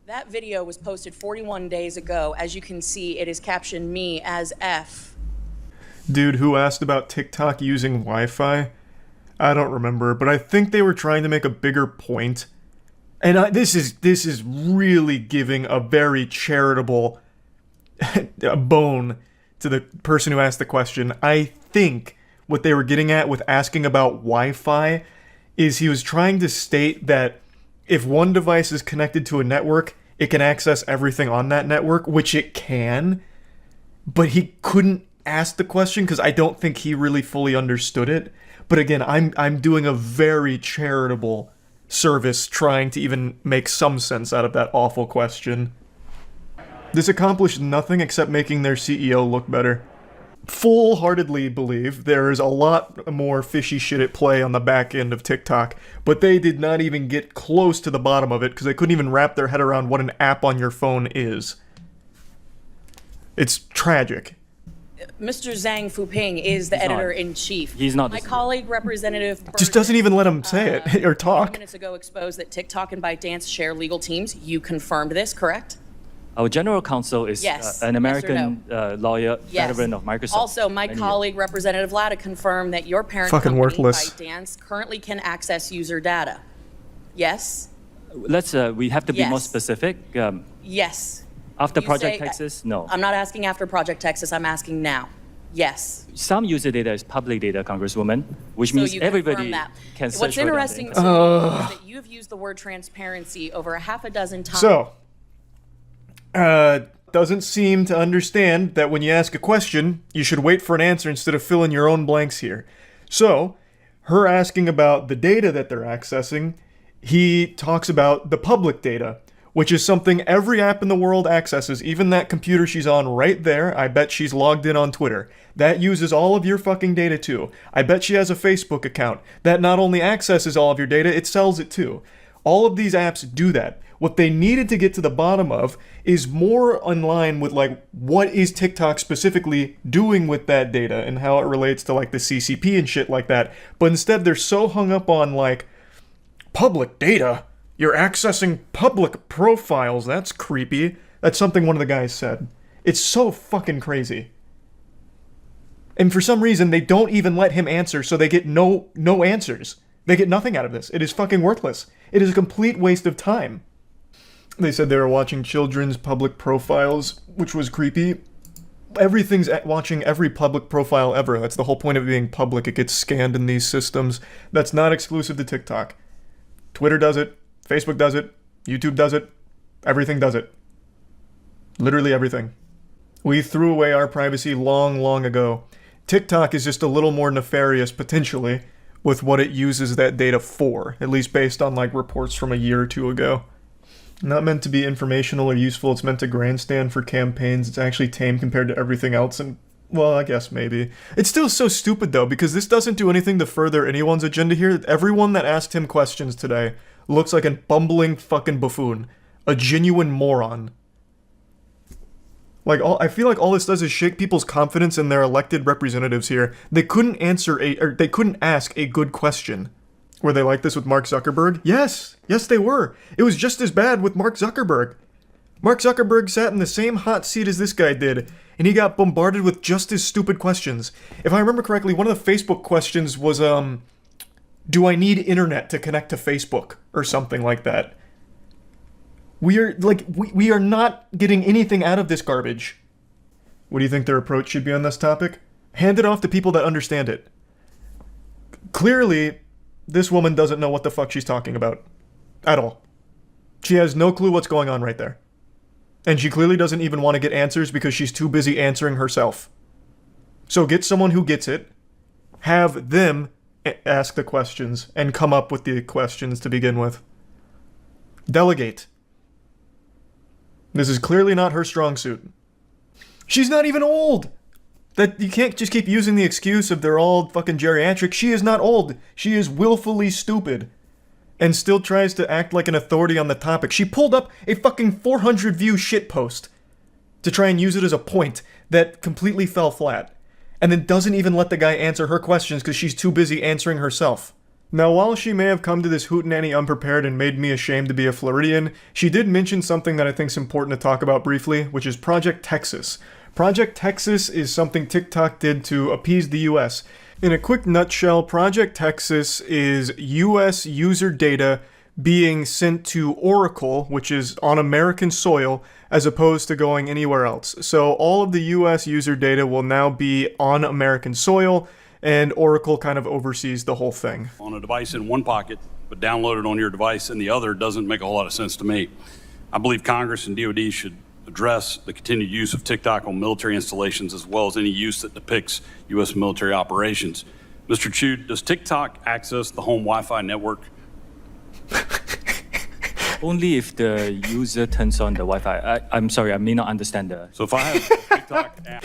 That video was posted 41 days ago. As you can see, it is captioned me as F.
Dude who asked about TikTok using Wi-Fi? I don't remember, but I think they were trying to make a bigger point. And this is really giving a very charitable bone to the person who asked the question. I think what they were getting at with asking about Wi-Fi is he was trying to state that if one device is connected to a network, it can access everything on that network, which it can, but he couldn't ask the question because I don't think he really fully understood it. But again, I'm doing a very charitable service trying to even make some sense out of that awful question. This accomplished nothing except making their CEO look better. Full-heartedly believe there is a lot more fishy shit at play on the back end of TikTok, but they did not even get close to the bottom of it because they couldn't even wrap their head around what an app on your phone is. It's tragic.
Mr. Zhang Fuping is the editor-in-chief.
He's not.
My colleague, Representative Burke,
Just doesn't even let him say it or talk.
minutes ago exposed that TikTok and ByteDance share legal teams. You confirmed this, correct?
Our general counsel is
Yes.
an
Yes or
American lawyer,
Yes.
veteran of Microsoft.
Also, my colleague, Representative Lada, confirmed that your parent
Fucking
company,
worthless.
ByteDance, currently can access user data. Yes?
Let's. We have to be more
Yes.
specific.
Yes.
After
You
Project
say-
Texas, no.
I'm not asking after Project Texas. I'm asking now. Yes.
Some user data is public data, Congresswoman, which
So
means
you confirm
everybody
that.
can search
What's
for it on the
interesting to
internet.
me is that you have used the word transparency over a half a dozen times.
So, doesn't seem to understand that when you ask a question, you should wait for an answer instead of fill in your own blanks here. So, her asking about the data that they're accessing, he talks about the public data, which is something every app in the world accesses, even that computer she's on right there. I bet she's logged in on Twitter. That uses all of your fucking data too. I bet she has a Facebook account that not only accesses all of your data, it sells it too. All of these apps do that. What they needed to get to the bottom of is more in line with, like, what is TikTok specifically doing with that data and how it relates to, like, the CCP and shit like that. But instead, they're so hung up on, like, public data. You're accessing public profiles. That's creepy. That's something one of the guys said. It's so fucking crazy. And for some reason, they don't even let him answer, so they get no answers. They get nothing out of this. It is fucking worthless. It is a complete waste of time. They said they were watching children's public profiles, which was creepy. Everything's watching every public profile ever. That's the whole point of it being public. It gets scanned in these systems. That's not exclusive to TikTok. Twitter does it. Facebook does it. YouTube does it. Everything does it. Literally everything. We threw away our privacy long, long ago. TikTok is just a little more nefarious, potentially, with what it uses that data for, at least based on, like, reports from a year or two ago. Not meant to be informational or useful, it's meant to grandstand for campaigns. It's actually tame compared to everything else, and, well, I guess maybe. It's still so stupid, though, because this doesn't do anything to further anyone's agenda here. Everyone that asked him questions today looks like a bumbling fucking buffoon. A genuine moron. Like, I feel like all this does is shake people's confidence in their elected representatives here. They couldn't they couldn't ask a good question. Were they like this with Mark Zuckerberg? Yes! Yes, they were. It was just as bad with Mark Zuckerberg. Mark Zuckerberg sat in the same hot seat as this guy did, and he got bombarded with just as stupid questions. If I remember correctly, one of the Facebook questions was, do I need internet to connect to Facebook? Or something like that. We are not getting anything out of this garbage. What do you think their approach should be on this topic? Hand it off to people that understand it. Clearly, this woman doesn't know what the fuck she's talking about. At all. She has no clue what's going on right there. And she clearly doesn't even want to get answers because she's too busy answering herself. So get someone who gets it, have them ask the questions, and come up with the questions to begin with. Delegate. This is clearly not her strong suit. She's not even old! That you can't just keep using the excuse of they're all fucking geriatric. She is not old. She is willfully stupid. And still tries to act like an authority on the topic. She pulled up a fucking 400 view shitpost to try and use it as a point that completely fell flat. And then doesn't even let the guy answer her questions because she's too busy answering herself. Now, while she may have come to this hootenanny unprepared and made me ashamed to be a Floridian, she did mention something that I think is important to talk about briefly, which is Project Texas. Project Texas is something TikTok did to appease the US. In a quick nutshell, Project Texas is US user data being sent to Oracle, which is on American soil, as opposed to going anywhere else. So all of the US user data will now be on American soil, and Oracle kind of oversees the whole thing.
On a device in one pocket, but downloaded on your device in the other doesn't make a whole lot of sense to me. I believe Congress and DoD should address the continued use of TikTok on military installations as well as any use that depicts U.S. military operations. Mr. Chu, does TikTok access the home Wi-Fi network?
Only if the user turns on the Wi-Fi. I'm sorry, I may not understand the...
So if I have a TikTok app...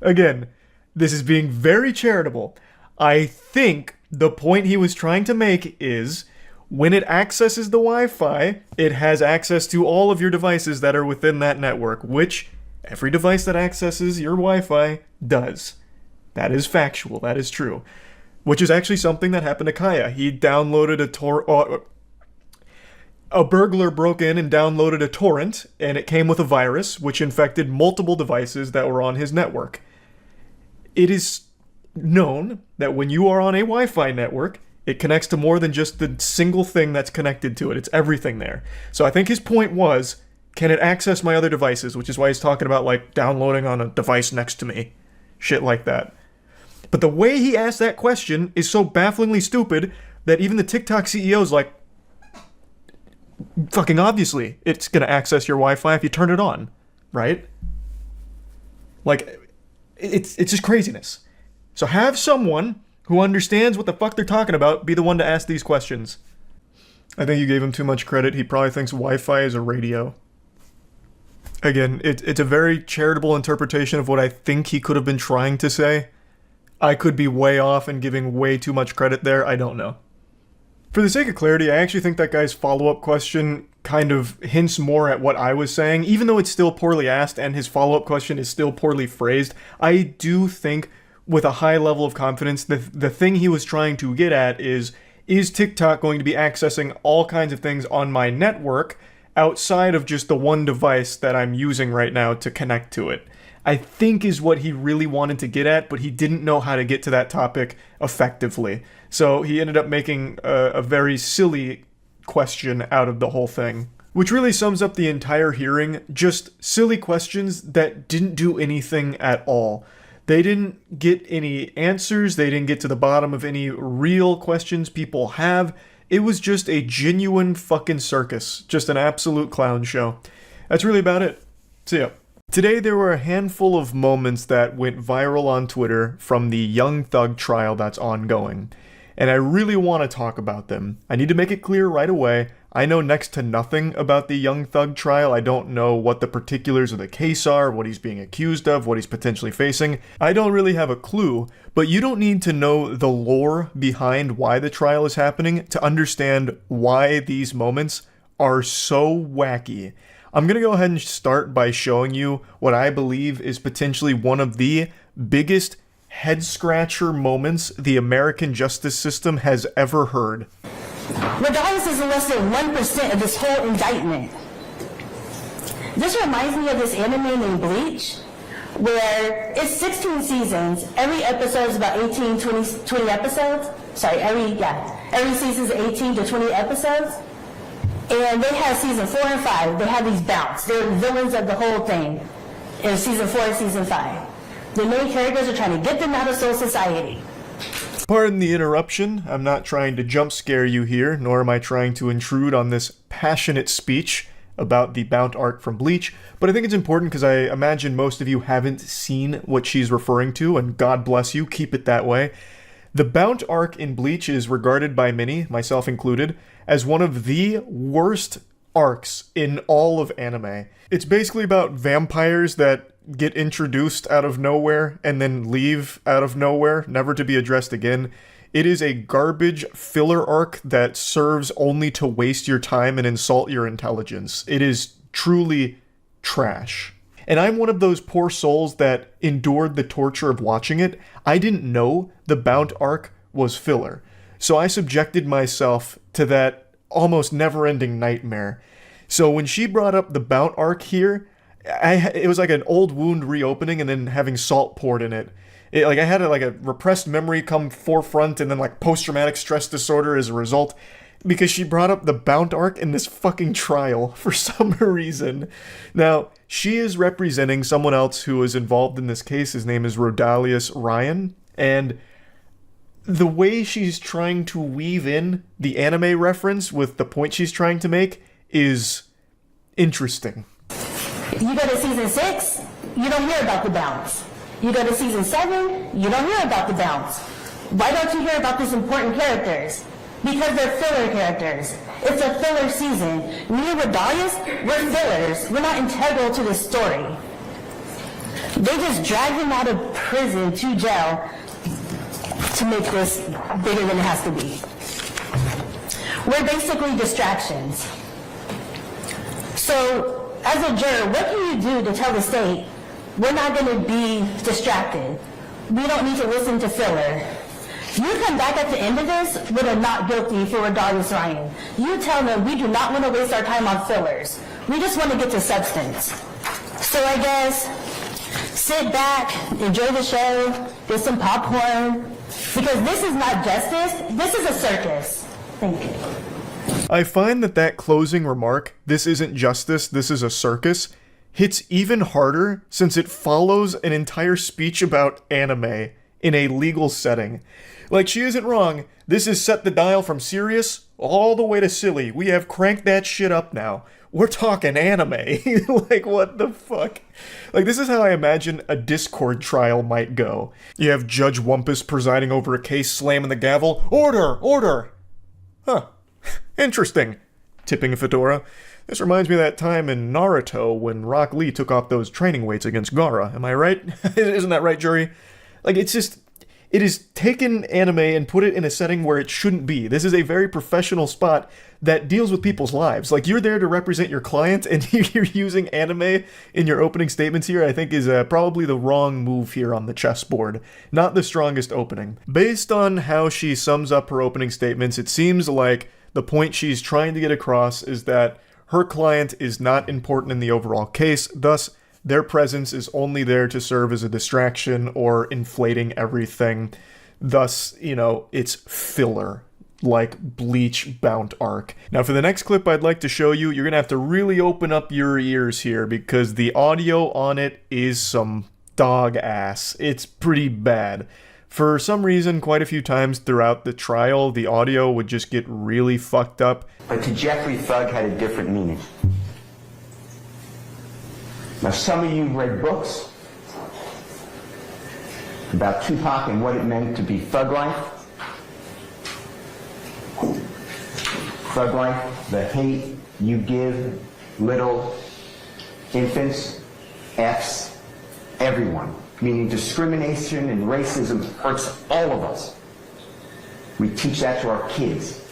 Again, this is being very charitable. I think the point he was trying to make is... when it accesses the Wi-Fi, it has access to all of your devices that are within that network, which every device that accesses your Wi-Fi does. That is factual. That is true. Which is actually something that happened to Kaya. He downloaded a burglar broke in and downloaded a torrent, and it came with a virus, which infected multiple devices that were on his network. It is known that when you are on a Wi-Fi network, it connects to more than just the single thing that's connected to it. It's everything there. So I think his point was, can it access my other devices? Which is why he's talking about, like, downloading on a device next to me. Shit like that. But the way he asked that question is so bafflingly stupid that even the TikTok CEO's like, fucking obviously, it's gonna access your Wi-Fi if you turn it on. Right? Like, it's just craziness. So have someone who understands what the fuck they're talking about be the one to ask these questions. I think you gave him too much credit. He probably thinks Wi-Fi is a radio. Again, it's a very charitable interpretation of what I think he could have been trying to say. I could be way off and giving way too much credit there. I don't know. For the sake of clarity, I actually think that guy's follow-up question kind of hints more at what I was saying. Even though it's still poorly asked and his follow-up question is still poorly phrased, I do think with a high level of confidence that the thing he was trying to get at is TikTok going to be accessing all kinds of things on my network outside of just the one device that I'm using right now to connect to it? I think is what he really wanted to get at, but he didn't know how to get to that topic effectively. So he ended up making a very silly question out of the whole thing, which really sums up the entire hearing. Just silly questions that didn't do anything at all. They didn't get any answers. They didn't get to the bottom of any real questions people have. It was just a genuine fucking circus. Just an absolute clown show. That's really about it. See ya. Today there were a handful of moments that went viral on Twitter from the Young Thug trial that's ongoing. And I really want to talk about them. I need to make it clear right away. I know next to nothing about the Young Thug trial. I don't know what the particulars of the case are, what he's being accused of, what he's potentially facing. I don't really have a clue, but you don't need to know the lore behind why the trial is happening to understand why these moments are so wacky. I'm going to go ahead and start by showing you what I believe is potentially one of the biggest head-scratcher moments the American justice system has ever heard.
Regardless is less than 1% of this whole indictment. This reminds me of this anime named Bleach, where it's 16 seasons. Every episode is about 18, 20 episodes. Sorry, every season is 18 to 20 episodes. And they have season 4 and 5. They have these bouts. They're the villains of the whole thing in season 4 and season 5. The main characters are trying to get them out of soul society.
Pardon the interruption. I'm not trying to jump scare you here, nor am I trying to intrude on this passionate speech about the Bount arc from Bleach, but I think it's important because I imagine most of you haven't seen what she's referring to, and God bless you, keep it that way. The Bount arc in Bleach is regarded by many, myself included, as one of the worst arcs in all of anime. It's basically about vampires that get introduced out of nowhere and then leave out of nowhere, never to be addressed again. It is a garbage filler arc that serves only to waste your time and insult your intelligence. It is truly trash. And I'm one of those poor souls that endured the torture of watching it. I didn't know the Bount arc was filler. So I subjected myself to that almost never-ending nightmare. So when she brought up the Bount arc here, it was like an old wound reopening and then having salt poured in it. I had a repressed memory come forefront and then like post-traumatic stress disorder as a result because she brought up the Bount arc in this fucking trial for some reason. Now, she is representing someone else who is involved in this case. His name is Rodalius Ryan, and the way she's trying to weave in the anime reference with the point she's trying to make is interesting.
You go to season 6, you don't hear about the bounce. You go to season 7, you don't hear about the bounce. Why don't you hear about these important characters? Because they're filler characters. It's a filler season. Me and Rodalius, we're fillers. We're not integral to this story. They just drag him out of prison to jail to make this bigger than it has to be. We're basically distractions. So, as a juror, what can you do to tell the state, we're not going to be distracted? We don't need to listen to filler. You come back at the end of this with a not guilty for Rodalius Ryan. You tell them we do not want to waste our time on fillers. We just want to get to substance. So I guess, sit back, enjoy the show, get some popcorn, because this is not justice, this is a circus. Thank you.
I find that closing remark, this isn't justice, this is a circus, hits even harder since it follows an entire speech about anime in a legal setting. Like, she isn't wrong, this is set the dial from serious all the way to silly. We have cranked that shit up now. We're talking anime. Like, what the fuck? Like, this is how I imagine a Discord trial might go. You have Judge Wumpus presiding over a case, slamming the gavel. Order! Order! Huh. Interesting. Tipping a fedora. This reminds me of that time in Naruto when Rock Lee took off those training weights against Gaara. Am I right? Isn't that right, jury? Like, it's it is taken anime and put it in a setting where it shouldn't be. This is a very professional spot that deals with people's lives. Like, you're there to represent your client, and you're using anime in your opening statements here, I think is probably the wrong move here on the chessboard. Not the strongest opening. Based on how she sums up her opening statements, it seems like the point she's trying to get across is that her client is not important in the overall case, thus their presence is only there to serve as a distraction or inflating everything. Thus, you know, it's filler, like Bleach Bound Arc. Now for the next clip I'd like to show you, you're gonna have to really open up your ears here because the audio on it is some dog ass. It's pretty bad. For some reason, quite a few times throughout the trial, the audio would just get really fucked up.
But to Jeffrey, thug had a different meaning. Now, some of you read books about Tupac and what it meant to be thug life. Thug life, the hate you give little infants, F's, everyone. Meaning discrimination and racism hurts all of us. We teach that to our kids.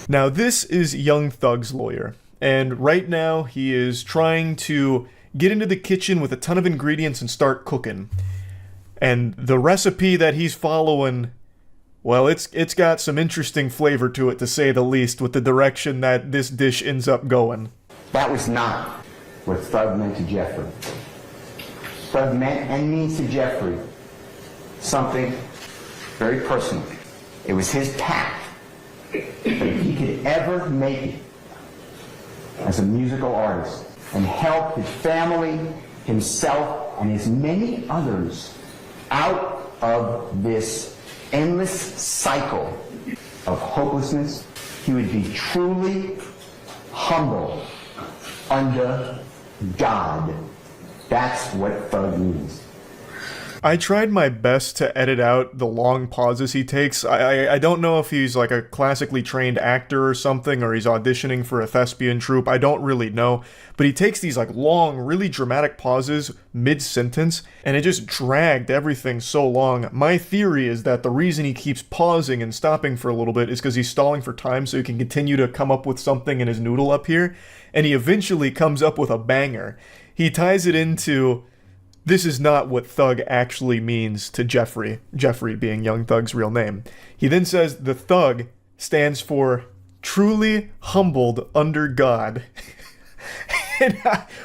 Now, this is Young Thug's lawyer, and right now he is trying to get into the kitchen with a ton of ingredients and start cooking. And the recipe that he's following, well, it's got some interesting flavor to it, to say the least, with the direction that this dish ends up going.
That was not what thug meant to Jeffrey. Thug meant and means to Jeffrey something very personal. It was his path. But if he could ever make it as a musical artist and help his family, himself, and as many others out of this endless cycle of hopelessness, he would be truly humble under God. That's what thug means.
I tried my best to edit out the long pauses he takes. I don't know if he's like a classically trained actor or something, or he's auditioning for a thespian troupe. I don't really know. But he takes these like long, really dramatic pauses mid-sentence, and it just dragged everything so long. My theory is that the reason he keeps pausing and stopping for a little bit is because he's stalling for time so he can continue to come up with something in his noodle up here, and he eventually comes up with a banger. He ties it into, this is not what thug actually means to Jeffrey, Jeffrey being Young Thug's real name. He then says the thug stands for truly humbled under God. And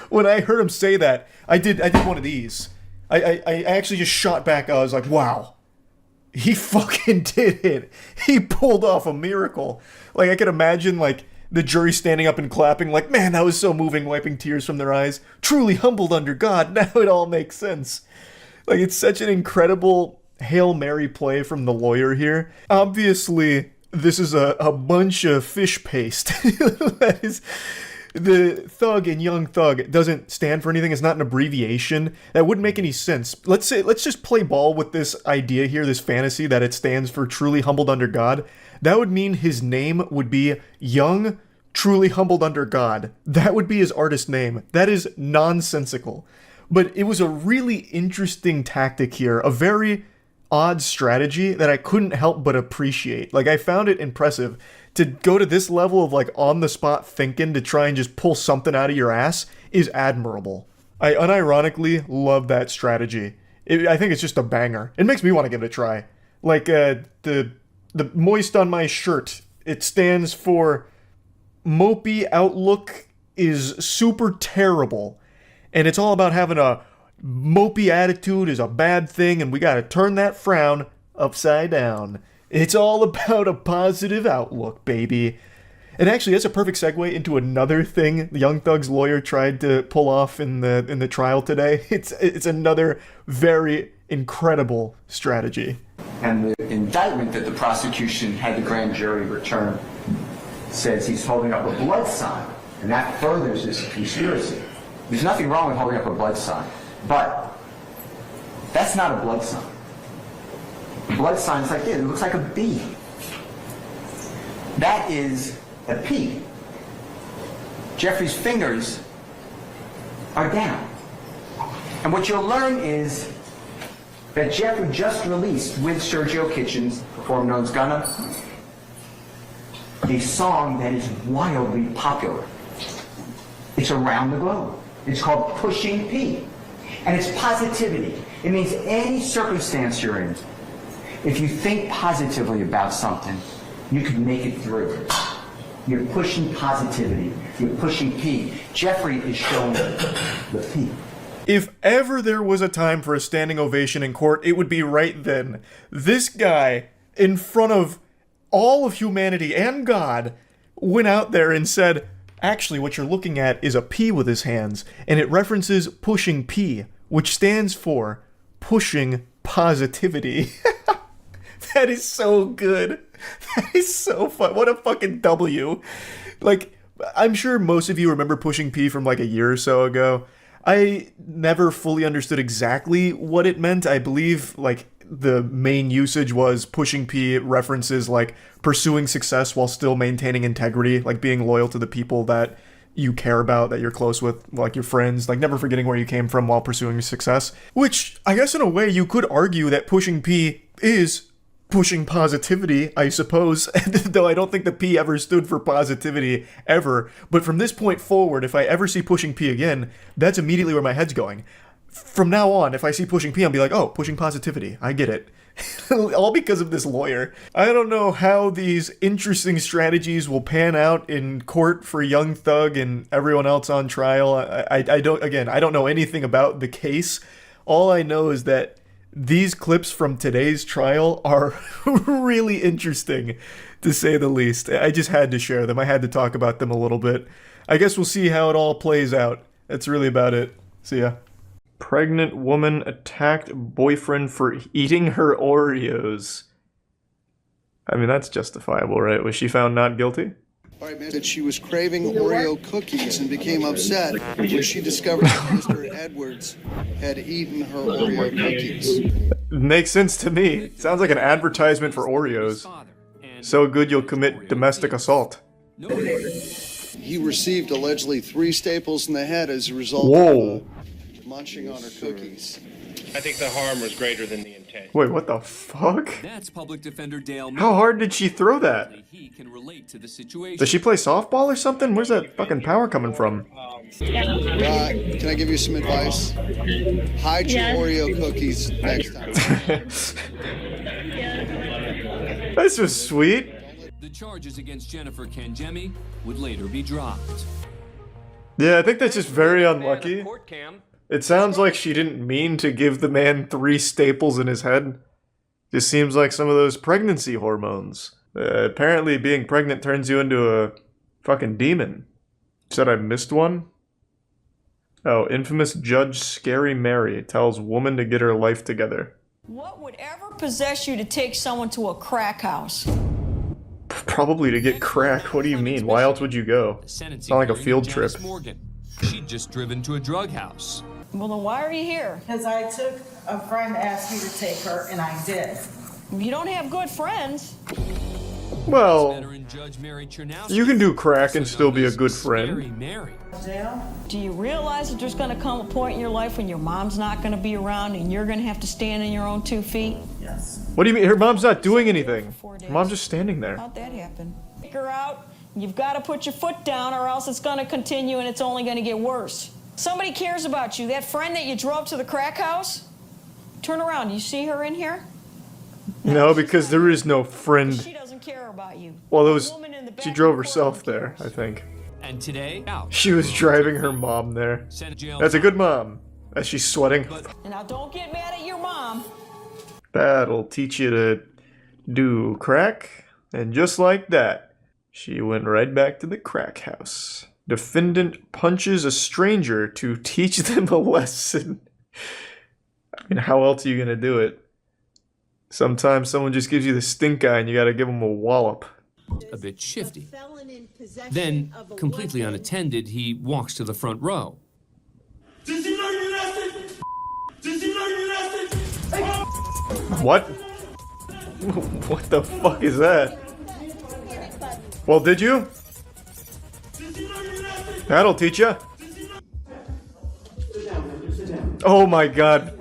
when I heard him say that, I did one of these. I actually just shot back. I was like, wow, he fucking did it. He pulled off a miracle. Like, I could imagine, like, the jury standing up and clapping like, man, that was so moving, wiping tears from their eyes. Truly humbled under God. Now it all makes sense. Like, it's such an incredible Hail Mary play from the lawyer here. Obviously, this is a bunch of fish paste. That is, the thug in Young Thug doesn't stand for anything. It's not an abbreviation. That wouldn't make any sense. Let's just play ball with this idea here, this fantasy that it stands for truly humbled under God. That would mean his name would be Young, Truly Humbled Under God. That would be his artist name. That is nonsensical. But it was a really interesting tactic here, a very odd strategy that I couldn't help but appreciate. Like, I found it impressive. To go to this level of, like, on-the-spot thinking to try and just pull something out of your ass is admirable. I unironically love that strategy. I think it's just a banger. It makes me want to give it a try. Like, the moist on my shirt, it stands for mopey outlook is super terrible. And it's all about having a mopey attitude is a bad thing, and we gotta turn that frown upside down. It's all about a positive outlook, baby. And actually, that's a perfect segue into another thing Young Thug's lawyer tried to pull off in the trial today. It's another very incredible strategy.
And the indictment that the prosecution had the grand jury return says he's holding up a blood sign, and that furthers this conspiracy. There's nothing wrong with holding up a blood sign, but that's not a blood sign. A blood sign's like this. It looks like a B. That is a P. Jeffrey's fingers are down. And what you'll learn is that Jeffrey just released with Sergio Kitchens, performed known as Gunna, a song that is wildly popular. It's around the globe. It's called Pushing P. And it's positivity. It means any circumstance you're in, if you think positively about something, you can make it through. You're pushing positivity. You're pushing P. Jeffrey is showing the P.
If ever there was a time for a standing ovation in court, it would be right then. This guy, in front of all of humanity and God, went out there and said, actually, what you're looking at is a P with his hands, and it references pushing P, which stands for pushing positivity. That is so good. That is so fun. What a fucking W. Like, I'm sure most of you remember pushing P from like a year or so ago. I never fully understood exactly what it meant. I believe, like, the main usage was pushing P references, like, pursuing success while still maintaining integrity, like being loyal to the people that you care about, that you're close with, like your friends, like never forgetting where you came from while pursuing success. Which, I guess in a way, you could argue that pushing P is pushing positivity, I suppose, though I don't think the P ever stood for positivity, ever. But from this point forward, if I ever see pushing P again, that's immediately where my head's going. From now on, if I see pushing P, I'll be like, oh, pushing positivity, I get it. All because of this lawyer. I don't know how these interesting strategies will pan out in court for Young Thug and everyone else on trial. I don't know anything about the case. All I know is that these clips from today's trial are really interesting, to say the least. I just had to share them. I had to talk about them a little bit. I guess we'll see how it all plays out. That's really about it. See ya. Pregnant woman attacked boyfriend for eating her Oreos. I mean, that's justifiable, right? Was she found not guilty?
That she was craving Oreo cookies and became upset when she discovered that Mr. Edwards had eaten her Oreo cookies.
Makes sense to me. Sounds like an advertisement for Oreos. So good you'll commit domestic assault.
He received allegedly 3 staples in the head as a result of munching on her cookies.
I think the harm was greater than the intent.
Wait, what the fuck?
That's Public Defender Dale.
How hard did she throw that?
He can relate to the situation.
Does she play softball or something? Where's that fucking power coming from?
Can I give you some advice? Hide your Oreo cookies next time.
This was sweet.
The charges against Jennifer Kangemi would later be dropped.
Yeah, I think that's just very unlucky. It sounds like she didn't mean to give the man 3 staples in his head. Just seems like some of those pregnancy hormones. Apparently being pregnant turns you into a fucking demon. Said I missed one? Oh, infamous Judge Scary Mary tells woman to get her life together.
What would ever possess you to take someone to a crack house?
Probably to get crack. What do you mean? Why else would you go? It's not like a field trip.
She'd just driven to a drug house.
Well, then why are you here?
Because I took a friend asked me to take her, and I did.
You don't have good friends.
Well, you can do crack and still be a good friend.
Do you realize that there's going to come a point in your life when your mom's not going to be around and you're going to have to stand on your own 2 feet?
Yes.
What do you mean? Her mom's not doing anything. Her mom's just standing there.
How'd that happen? Take her out. You've got to put your foot down or else it's going to continue and it's only going to get worse. Somebody cares about you. That friend that you drove to the crack house, turn around. You see her in here?
No, because there is no friend.
She doesn't care about you.
Well, it was, she drove herself there, I think.
And today,
she was driving her mom there. That's a good mom. As she's sweating.
And now don't get mad at your mom.
That'll teach you to do crack. And just like that, she went right back to the crack house. Defendant punches a stranger to teach them a lesson. I mean, how else are you gonna do it? Sometimes someone just gives you the stink eye and you gotta give them a wallop.
A bit shifty. Then, completely unattended, he walks to the front row.
Did you learn your lesson? Did you learn your lesson?
What? What the fuck is that? Well, did you? That'll teach ya. Oh my god.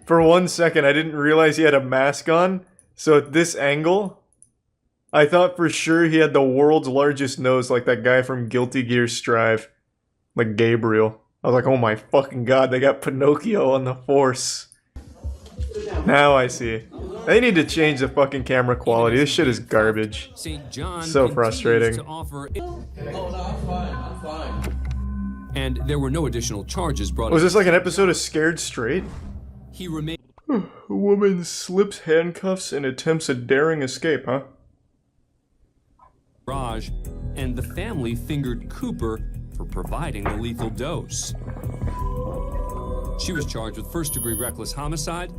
For 1 second, I didn't realize he had a mask on. So at this angle, I thought for sure he had the world's largest nose like that guy from Guilty Gear Strive. Like Gabriel. I was like, oh my fucking god, they got Pinocchio on the force. Now I see. They need to change the fucking camera quality. This shit is garbage.
St. John
So frustrating.
to offer and there were no additional charges brought.
Was this like an episode of Scared Straight?
He remained.
A woman slips handcuffs and attempts a daring escape, huh?
Raj, and the family fingered Cooper for providing the lethal dose. She was charged with first-degree reckless homicide,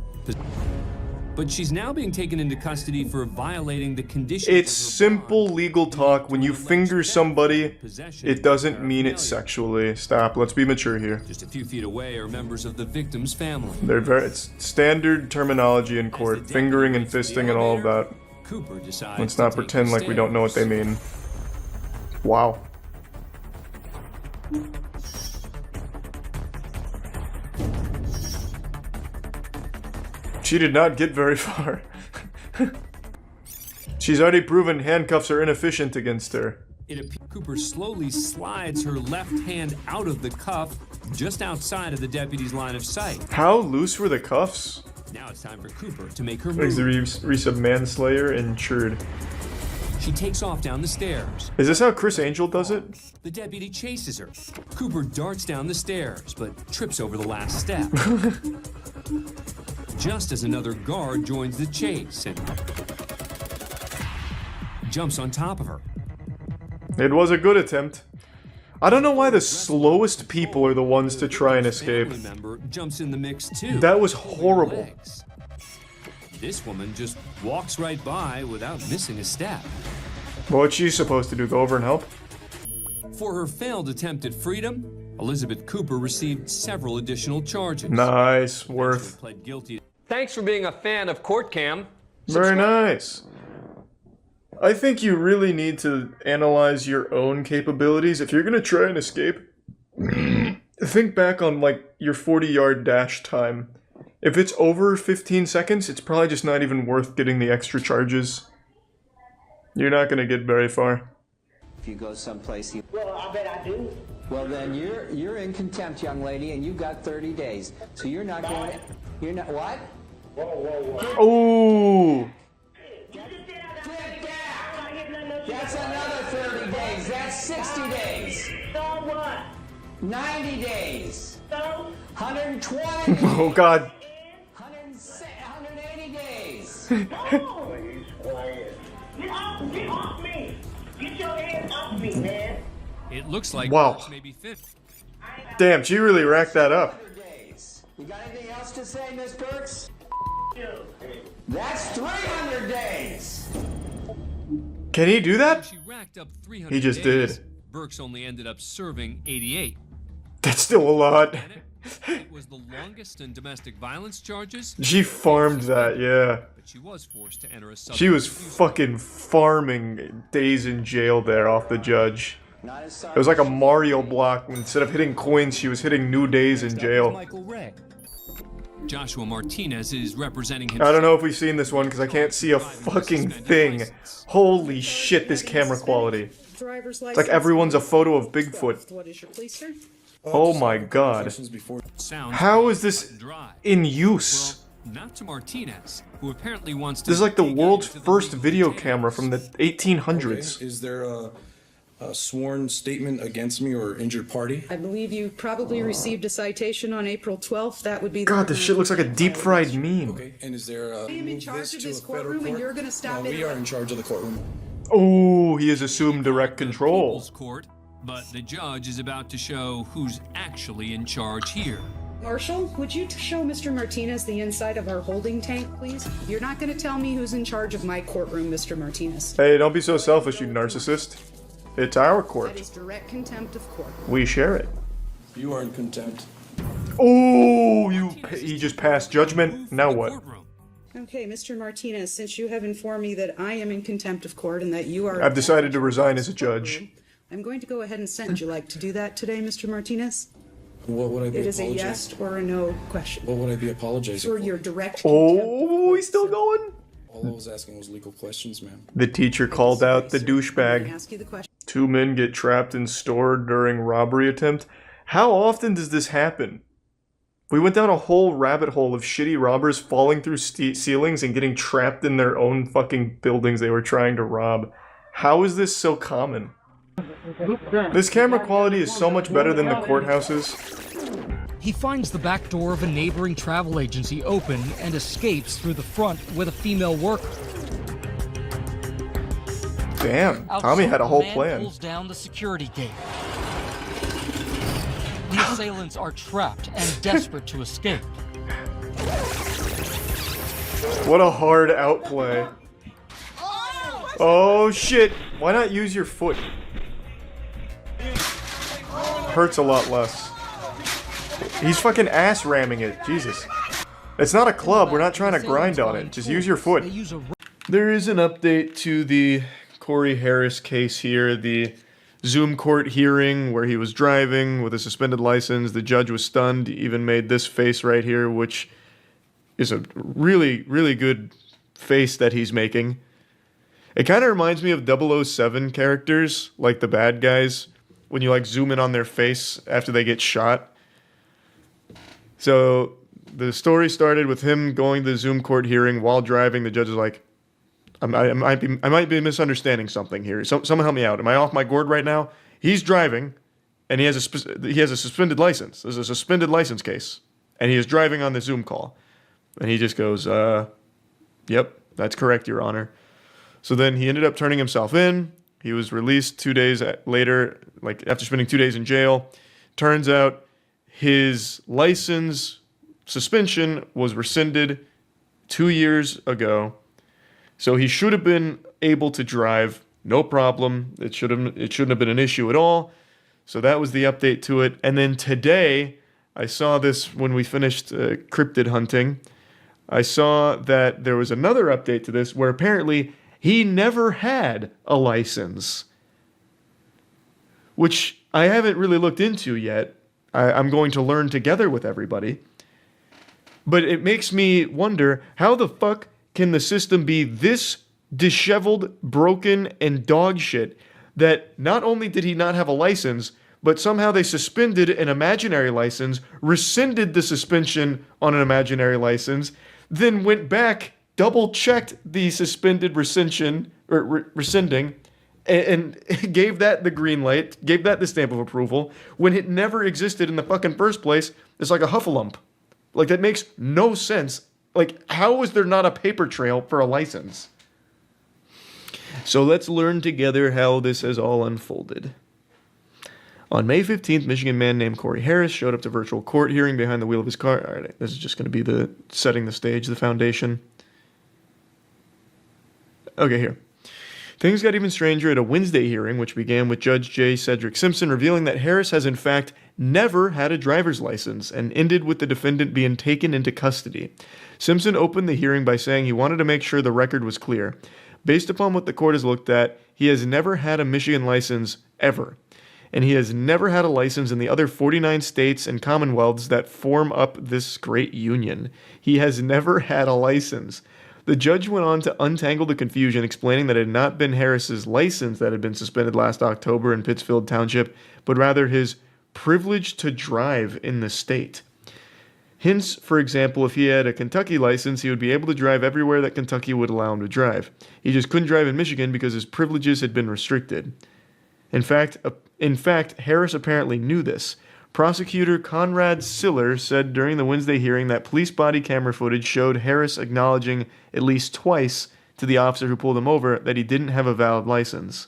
but she's now being taken into custody for violating the conditions.
It's simple legal talk. When you finger somebody, it doesn't mean it sexually. Stop. Let's be mature here.
Just a few feet away are members of the victim's family.
It's standard terminology in court. Fingering and fisting and all of that.
Cooper decides
Let's not pretend like we don't know what they mean. Wow. She did not get very far. She's already proven handcuffs are inefficient against her.
Cooper slowly slides her left hand out of the cuff just outside of the deputy's line of sight.
How loose were the cuffs?
Now it's time for Cooper to make her
Like the
move.
Reese of manslayer insured.
She takes off down the stairs.
Is this how Chris Angel does it?
The deputy chases her. Cooper darts down the stairs, but trips over the last step. Just as another guard joins the chase and jumps on top of her.
It was a good attempt. I don't know why the slowest people are the ones to try and escape.
Family member jumps in the mix too.
That was horrible.
This woman just walks right by without missing a step.
What's she supposed to do? Go over and help?
For her failed attempt at freedom, Elizabeth Cooper received several additional charges.
Nice. Worth.
Pled guilty. Thanks for being a fan of Court Cam.
Very nice. I think you really need to analyze your own capabilities. If you're gonna try and escape, think back on like your 40-yard dash time. If it's over 15 seconds, it's probably just not even worth getting the extra charges. You're not gonna get very far.
If you go someplace,
Well, I bet I do.
well then you're in contempt, young lady, and you've got 30 days. So you're not going. You're not what?
Whoa, whoa, whoa.
Oh.
That's another 30 days. That's 60 days.
So what?
90 days.
So?
120 days.
Oh God.
180 days.
Oh, he's quiet. Get off me. Get your hands off me, man.
It looks like
Wow.
Brooks may be fit.
Damn, she really racked that up.
You got anything else to say, Miss Burks? That's 300 days.
Can he do that?
She racked up 300
He just
days.
did.
Burks only ended up serving 88.
That's still a lot.
It was the longest in domestic violence charges.
She farmed that, yeah.
But she was forced to enter a
She was fucking farming days in jail there off the judge. It was like a Mario block. Instead of hitting coins, she was hitting new days in jail.
Michael Ray. Joshua Martinez is representing
I
himself.
don't know if we've seen this one because I can't see a fucking thing. Holy shit, this camera quality.
Driver's
It's like everyone's a photo of Bigfoot.
What is your police, sir?
Oh my god. How is this in use?
Not to Martinez, who apparently wants to.
This is like the world's first video camera from the 1800s.
Okay. Is there a sworn statement against me or injured party?
I believe you probably received a citation on April 12th. That would be the
God, this shit looks like a deep fried meme.
Okay, and is there
I am in charge of this courtroom and you're going to stop it.
We are in charge of the courtroom.
Oh, he has assumed direct control.
People's Court, but the judge is about to show who's actually in charge here.
Marshall, would you show Mr. Martinez the inside of our holding tank, please? You're not going to tell me who's in charge of my courtroom, Mr. Martinez.
Hey, don't be so selfish, you narcissist. It's our court.
That is direct contempt of court.
We share it.
You are in contempt.
Oh, he just passed judgment. Now what?
Okay, Mr. Martinez, since you have informed me that I am in contempt of court and that you are...
I've decided to resign as a judge.
I'm going to go ahead and sentence you. Like to do that today, Mr. Martinez?
What would I be
It is a
apologizing?
yes or a no question.
What would I be apologizing
For
for?
your direct
Oh, he's still going?
All I was asking was legal questions, ma'am.
The teacher called out the douchebag.
ask you the question.
2 men get trapped in store during robbery attempt. How often does this happen? We went down a whole rabbit hole of shitty robbers falling through ceilings and getting trapped in their own fucking buildings they were trying to rob. How is this so common? This camera quality is so much better than the courthouses.
He finds the back door of a neighboring travel agency open and escapes through the front with a female worker.
Damn, Tommy had a whole plan.
Pulls down the security gate. The assailants are trapped and desperate to escape.
What a hard outplay. Oh shit, why not use your foot? Hurts a lot less. He's fucking ass ramming it, Jesus. It's not a club, we're not trying to grind on it, just use your foot. There is an update to the Corey Harris case here, the Zoom court hearing where he was driving with a suspended license. The judge was stunned, even made this face right here, which is a really, really good face that he's making. It kind of reminds me of 007 characters, like the bad guys, when you like zoom in on their face after they get shot. So the story started with him going to the Zoom court hearing while driving. The judge is like, I might be misunderstanding something here. Someone help me out. Am I off my gourd right now? He's driving, and he has a suspended license. There's a suspended license case, and he is driving on the Zoom call, and he just goes, "Yep, that's correct, Your Honor." So then he ended up turning himself in. He was released 2 days later, like after spending 2 days in jail. Turns out his license suspension was rescinded 2 years ago. So he should have been able to drive, no problem. It shouldn't have been an issue at all. So that was the update to it. And then today, I saw this when we finished cryptid hunting. I saw that there was another update to this where apparently he never had a license, which I haven't really looked into yet. I'm going to learn together with everybody. But it makes me wonder, how the fuck can the system be this disheveled, broken, and dog shit that not only did he not have a license, but somehow they suspended an imaginary license, rescinded the suspension on an imaginary license, then went back, double-checked the suspended rescission, or rescinding, and gave that the green light, gave that the stamp of approval, when it never existed in the fucking first place. It's like a huffalump. Like, that makes no sense. Like, how is there not a paper trail for a license? So let's learn together how this has all unfolded. On May 15th, Michigan man named Corey Harris showed up to virtual court hearing behind the wheel of his car. All right, this is just going to be the setting the stage, the foundation. Okay, here. Things got even stranger at a Wednesday hearing, which began with Judge J. Cedric Simpson revealing that Harris has in fact never had a driver's license and ended with the defendant being taken into custody. Simpson opened the hearing by saying he wanted to make sure the record was clear. Based upon what the court has looked at, he has never had a Michigan license ever. And he has never had a license in the other 49 states and commonwealths that form up this great union. He has never had a license. The judge went on to untangle the confusion, explaining that it had not been Harris's license that had been suspended last October in Pittsfield Township, but rather his privilege to drive in the state. Hence, for example, if he had a Kentucky license, he would be able to drive everywhere that Kentucky would allow him to drive. He just couldn't drive in Michigan because his privileges had been restricted. In fact, Harris apparently knew this. Prosecutor Conrad Siller said during the Wednesday hearing that police body camera footage showed Harris acknowledging at least twice to the officer who pulled him over that he didn't have a valid license.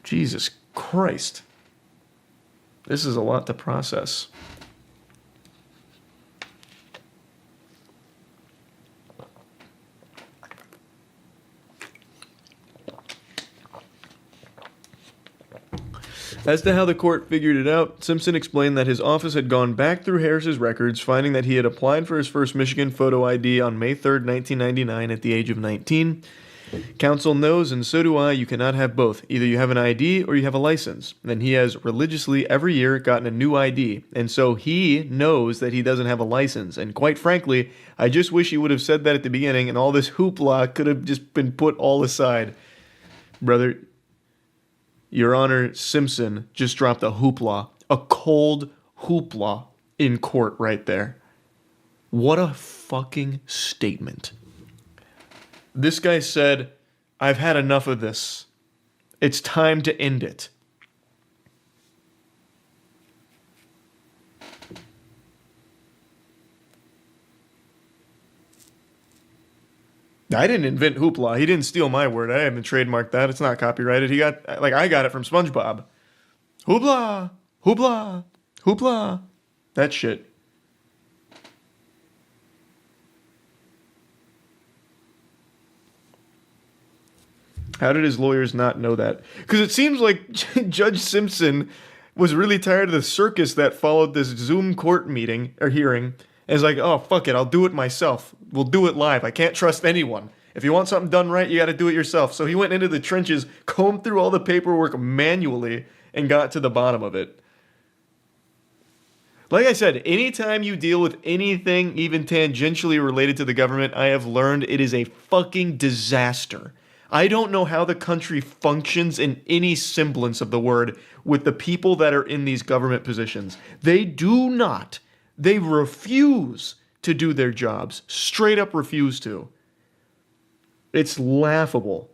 Jesus Christ. This is a lot to process. As to how the court figured it out, Simpson explained that his office had gone back through Harris's records, finding that he had applied for his first Michigan photo ID on May 3rd, 1999 at the age of 19. Counsel knows, and so do I, you cannot have both. Either you have an ID or you have a license. And he has religiously every year gotten a new ID. And so he knows that he doesn't have a license. And quite frankly, I just wish he would have said that at the beginning and all this hoopla could have just been put all aside. Brother, Your Honor, Simpson just dropped a hoopla. A cold hoopla in court right there. What a fucking statement. This guy said, I've had enough of this. It's time to end it. I didn't invent hoopla. He didn't steal my word. I haven't trademarked that. It's not copyrighted. I got it from SpongeBob. Hoopla, hoopla, hoopla. That shit. How did his lawyers not know that? Because it seems like Judge Simpson was really tired of the circus that followed this Zoom court meeting or hearing. And is like, oh, fuck it, I'll do it myself. We'll do it live. I can't trust anyone. If you want something done right, you got to do it yourself. So he went into the trenches, combed through all the paperwork manually, and got to the bottom of it. Like I said, anytime you deal with anything even tangentially related to the government, I have learned it is a fucking disaster. I don't know how the country functions in any semblance of the word with the people that are in these government positions. They do not. They refuse to do their jobs. Straight up refuse to. It's laughable.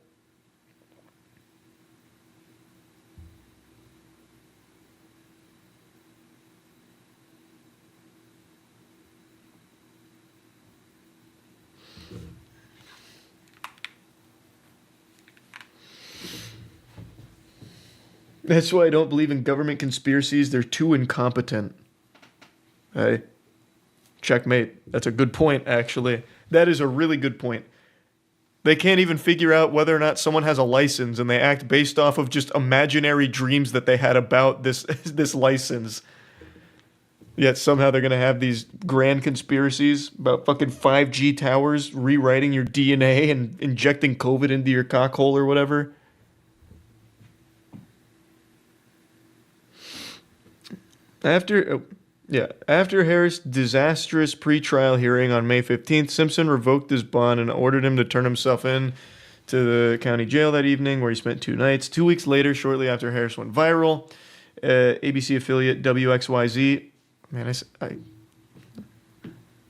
That's why I don't believe in government conspiracies. They're too incompetent. Hey, checkmate. That's a good point, actually. That is a really good point. They can't even figure out whether or not someone has a license, and they act based off of just imaginary dreams that they had about this license. Yet somehow they're going to have these grand conspiracies about fucking 5G towers rewriting your DNA and injecting COVID into your cockhole or whatever. After Harris' disastrous pretrial hearing on May 15th, Simpson revoked his bond and ordered him to turn himself in to the county jail that evening, where he spent 2 nights. 2 weeks later, shortly after Harris went viral, ABC affiliate WXYZ... Man,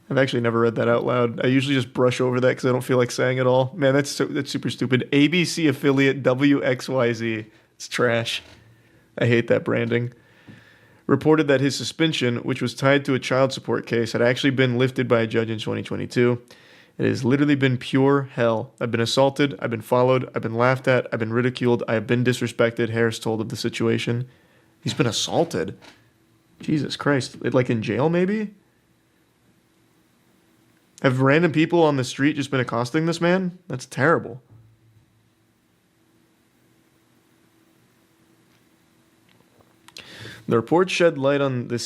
I've actually never read that out loud. I usually just brush over that because I don't feel like saying it all. Man, that's super stupid. ABC affiliate WXYZ. It's trash. I hate that branding. Reported that his suspension, which was tied to a child support case, had actually been lifted by a judge in 2022. It has literally been pure hell. I've been assaulted, I've been followed, I've been laughed at, I've been ridiculed, I have been disrespected, Harris told of the situation. He's been assaulted? Jesus Christ. Like in jail, maybe? Have random people on the street just been accosting this man? That's terrible. The report shed light on the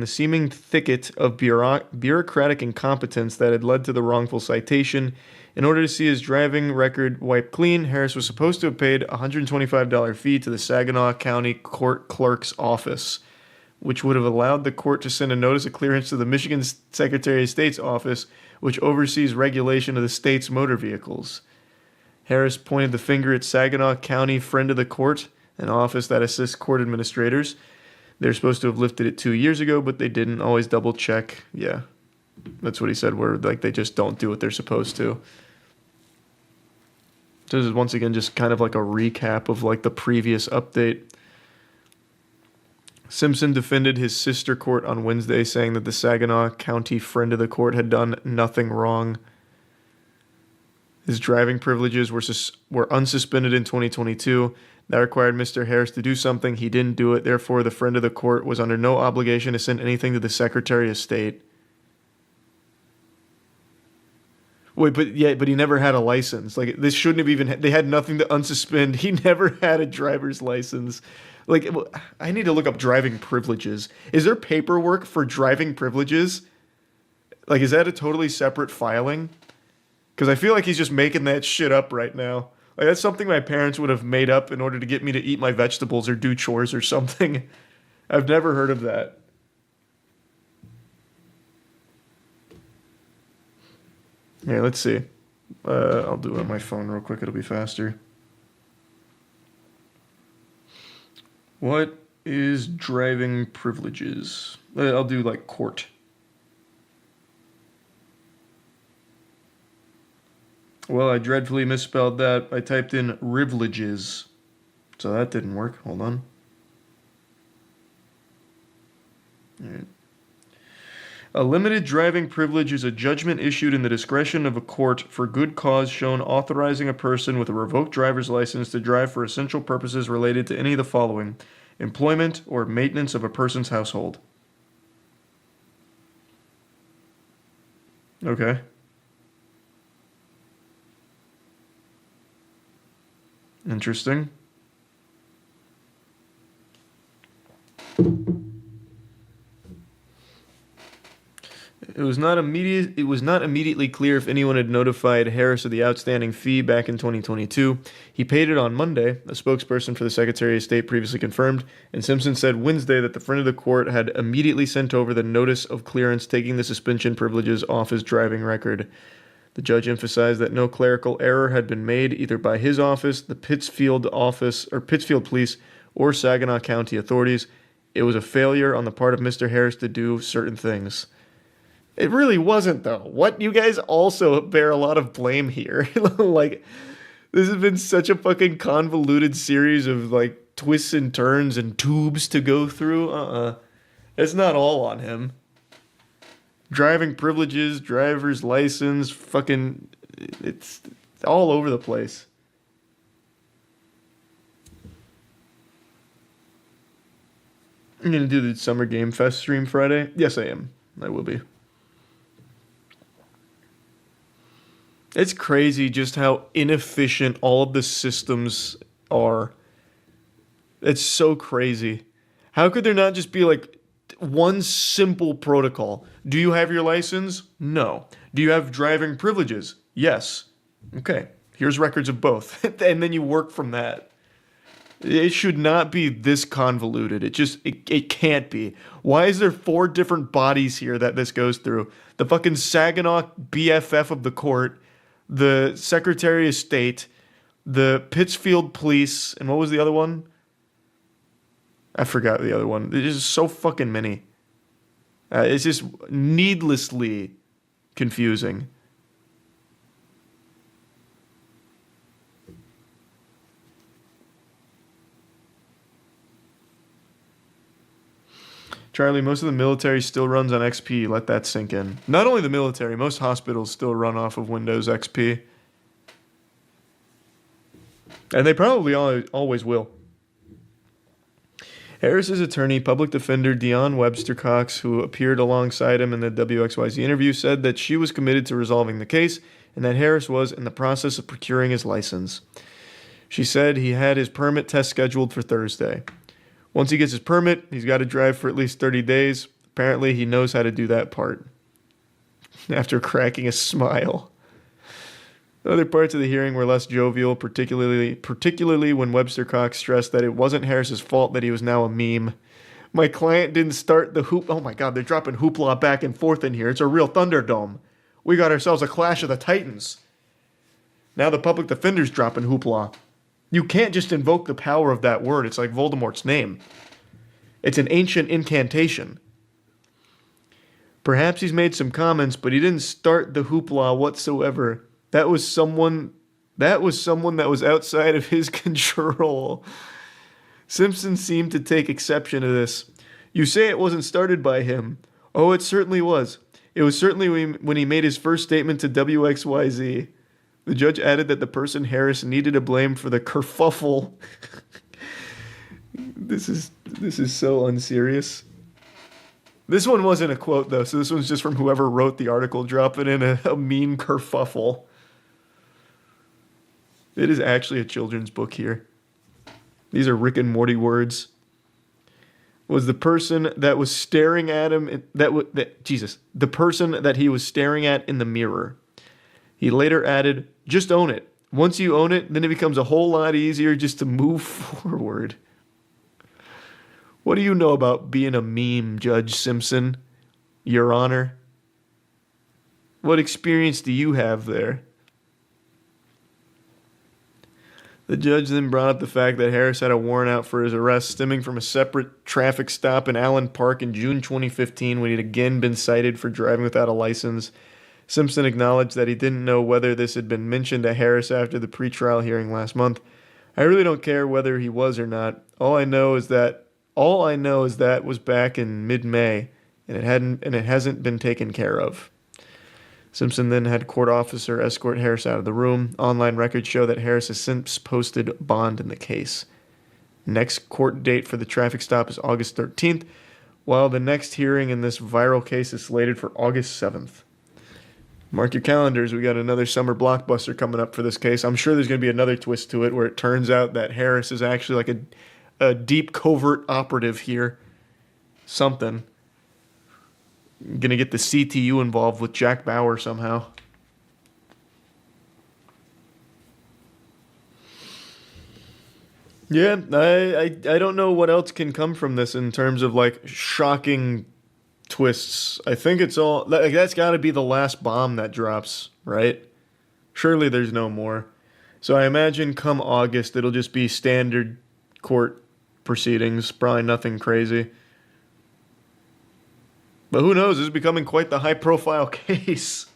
seeming thicket of bureaucratic incompetence that had led to the wrongful citation. In order to see his driving record wiped clean, Harris was supposed to have paid a $125 fee to the Saginaw County Court Clerk's office, which would have allowed the court to send a notice of clearance to the Michigan Secretary of State's office, which oversees regulation of the state's motor vehicles. Harris pointed the finger at Saginaw County Friend of the Court, an office that assists court administrators. They're supposed to have lifted it 2 years ago, but they didn't always double check. Yeah, that's what he said, where like they just don't do what they're supposed to. So this is once again just kind of like a recap of like the previous update. Simpson defended his sister court on Wednesday, saying that the Saginaw County Friend of the Court had done nothing wrong. His driving privileges were unsuspended in 2022. That required Mr. Harris to do something. He didn't do it. Therefore, the friend of the court was under no obligation to send anything to the Secretary of State. Wait, but he never had a license. Like, this shouldn't have even... They had nothing to unsuspend. He never had a driver's license. Like, I need to look up driving privileges. Is there paperwork for driving privileges? Like, is that a totally separate filing? Because I feel like he's just making that shit up right now. Like, that's something my parents would have made up in order to get me to eat my vegetables or do chores or something. I've never heard of that. Yeah, let's see. I'll do it on my phone real quick. It'll be faster. What is driving privileges? I'll do like court. Well, I dreadfully misspelled that. I typed in privileges. So that didn't work. Hold on. All right. A limited driving privilege is a judgment issued in the discretion of a court for good cause shown authorizing a person with a revoked driver's license to drive for essential purposes related to any of the following: employment or maintenance of a person's household. Okay. Interesting. It was not immediately clear if anyone had notified Harris of the outstanding fee back in 2022. He paid it on Monday, a spokesperson for the Secretary of State previously confirmed, and Simpson said Wednesday that the friend of the court had immediately sent over the notice of clearance taking the suspension privileges off his driving record. The judge emphasized that no clerical error had been made either by his office, the Pittsfield Police, or Saginaw County authorities. It was a failure on the part of Mr. Harris to do certain things. It really wasn't, though. What? You guys also bear a lot of blame here. Like, this has been such a fucking convoluted series of, like, twists and turns and tubes to go through. It's not all on him. Driving privileges, driver's license, fucking... It's all over the place. I'm going to do the Summer Game Fest stream Friday. Yes, I am. I will be. It's crazy just how inefficient all of the systems are. It's so crazy. How could there not just be like one simple protocol? Do you have your license? No. Do you have driving privileges? Yes. Okay. Here's records of both. And then you work from that. It should not be this convoluted. It can't be. Why is there 4 different bodies here that this goes through? The fucking Saginaw BFF of the court, the Secretary of State, the Pittsfield Police, and what was the other one? I forgot the other one. There's just so fucking many. It's just needlessly confusing. Charlie, most of the military still runs on XP. Let that sink in. Not only the military, most hospitals still run off of Windows XP. And they probably always will. Harris's attorney, public defender Dionne Webster Cox, who appeared alongside him in the WXYZ interview, said that she was committed to resolving the case and that Harris was in the process of procuring his license. She said he had his permit test scheduled for Thursday. Once he gets his permit, he's got to drive for at least 30 days. Apparently, he knows how to do that part. After cracking a smile. Other parts of the hearing were less jovial, particularly when Webster Cox stressed that it wasn't Harris's fault that he was now a meme. My client didn't start the hoop... Oh my god, they're dropping hoopla back and forth in here. It's a real Thunderdome. We got ourselves a clash of the Titans. Now the public defender's dropping hoopla. You can't just invoke the power of that word. It's like Voldemort's name. It's an ancient incantation. Perhaps he's made some comments, but he didn't start the hoopla whatsoever. That was someone that was outside of his control. Simpson seemed to take exception to this. You say it wasn't started by him. Oh, it certainly was. It was certainly when he made his first statement to WXYZ. The judge added that the person Harris needed to blame for the kerfuffle. This is so unserious. This one wasn't a quote, though, so this one's just from whoever wrote the article, dropping in a mean kerfuffle. It is actually a children's book here. These are Rick and Morty words. Was the person that was staring at him, the person that he was staring at in the mirror. He later added, just own it. Once you own it, then it becomes a whole lot easier just to move forward. What do you know about being a meme, Judge Simpson? Your Honor? What experience do you have there? The judge then brought up the fact that Harris had a warrant out for his arrest stemming from a separate traffic stop in Allen Park in June 2015 when he'd again been cited for driving without a license. Simpson acknowledged that he didn't know whether this had been mentioned to Harris after the pretrial hearing last month. I really don't care whether he was or not. All I know is that was back in mid-May, and it hasn't been taken care of. Simpson then had court officer escort Harris out of the room. Online records show that Harris has since posted bond in the case. Next court date for the traffic stop is August 13th, while the next hearing in this viral case is slated for August 7th. Mark your calendars, we got another summer blockbuster coming up for this case. I'm sure there's going to be another twist to it where it turns out that Harris is actually like a deep covert operative here. Something. Gonna get the CTU involved with Jack Bauer somehow. Yeah, I don't know what else can come from this in terms of like shocking twists. I think it's all like that's got to be the last bomb that drops, right? Surely there's no more. So I imagine come August it'll just be standard court proceedings, probably nothing crazy. But who knows? This is becoming quite the high-profile case.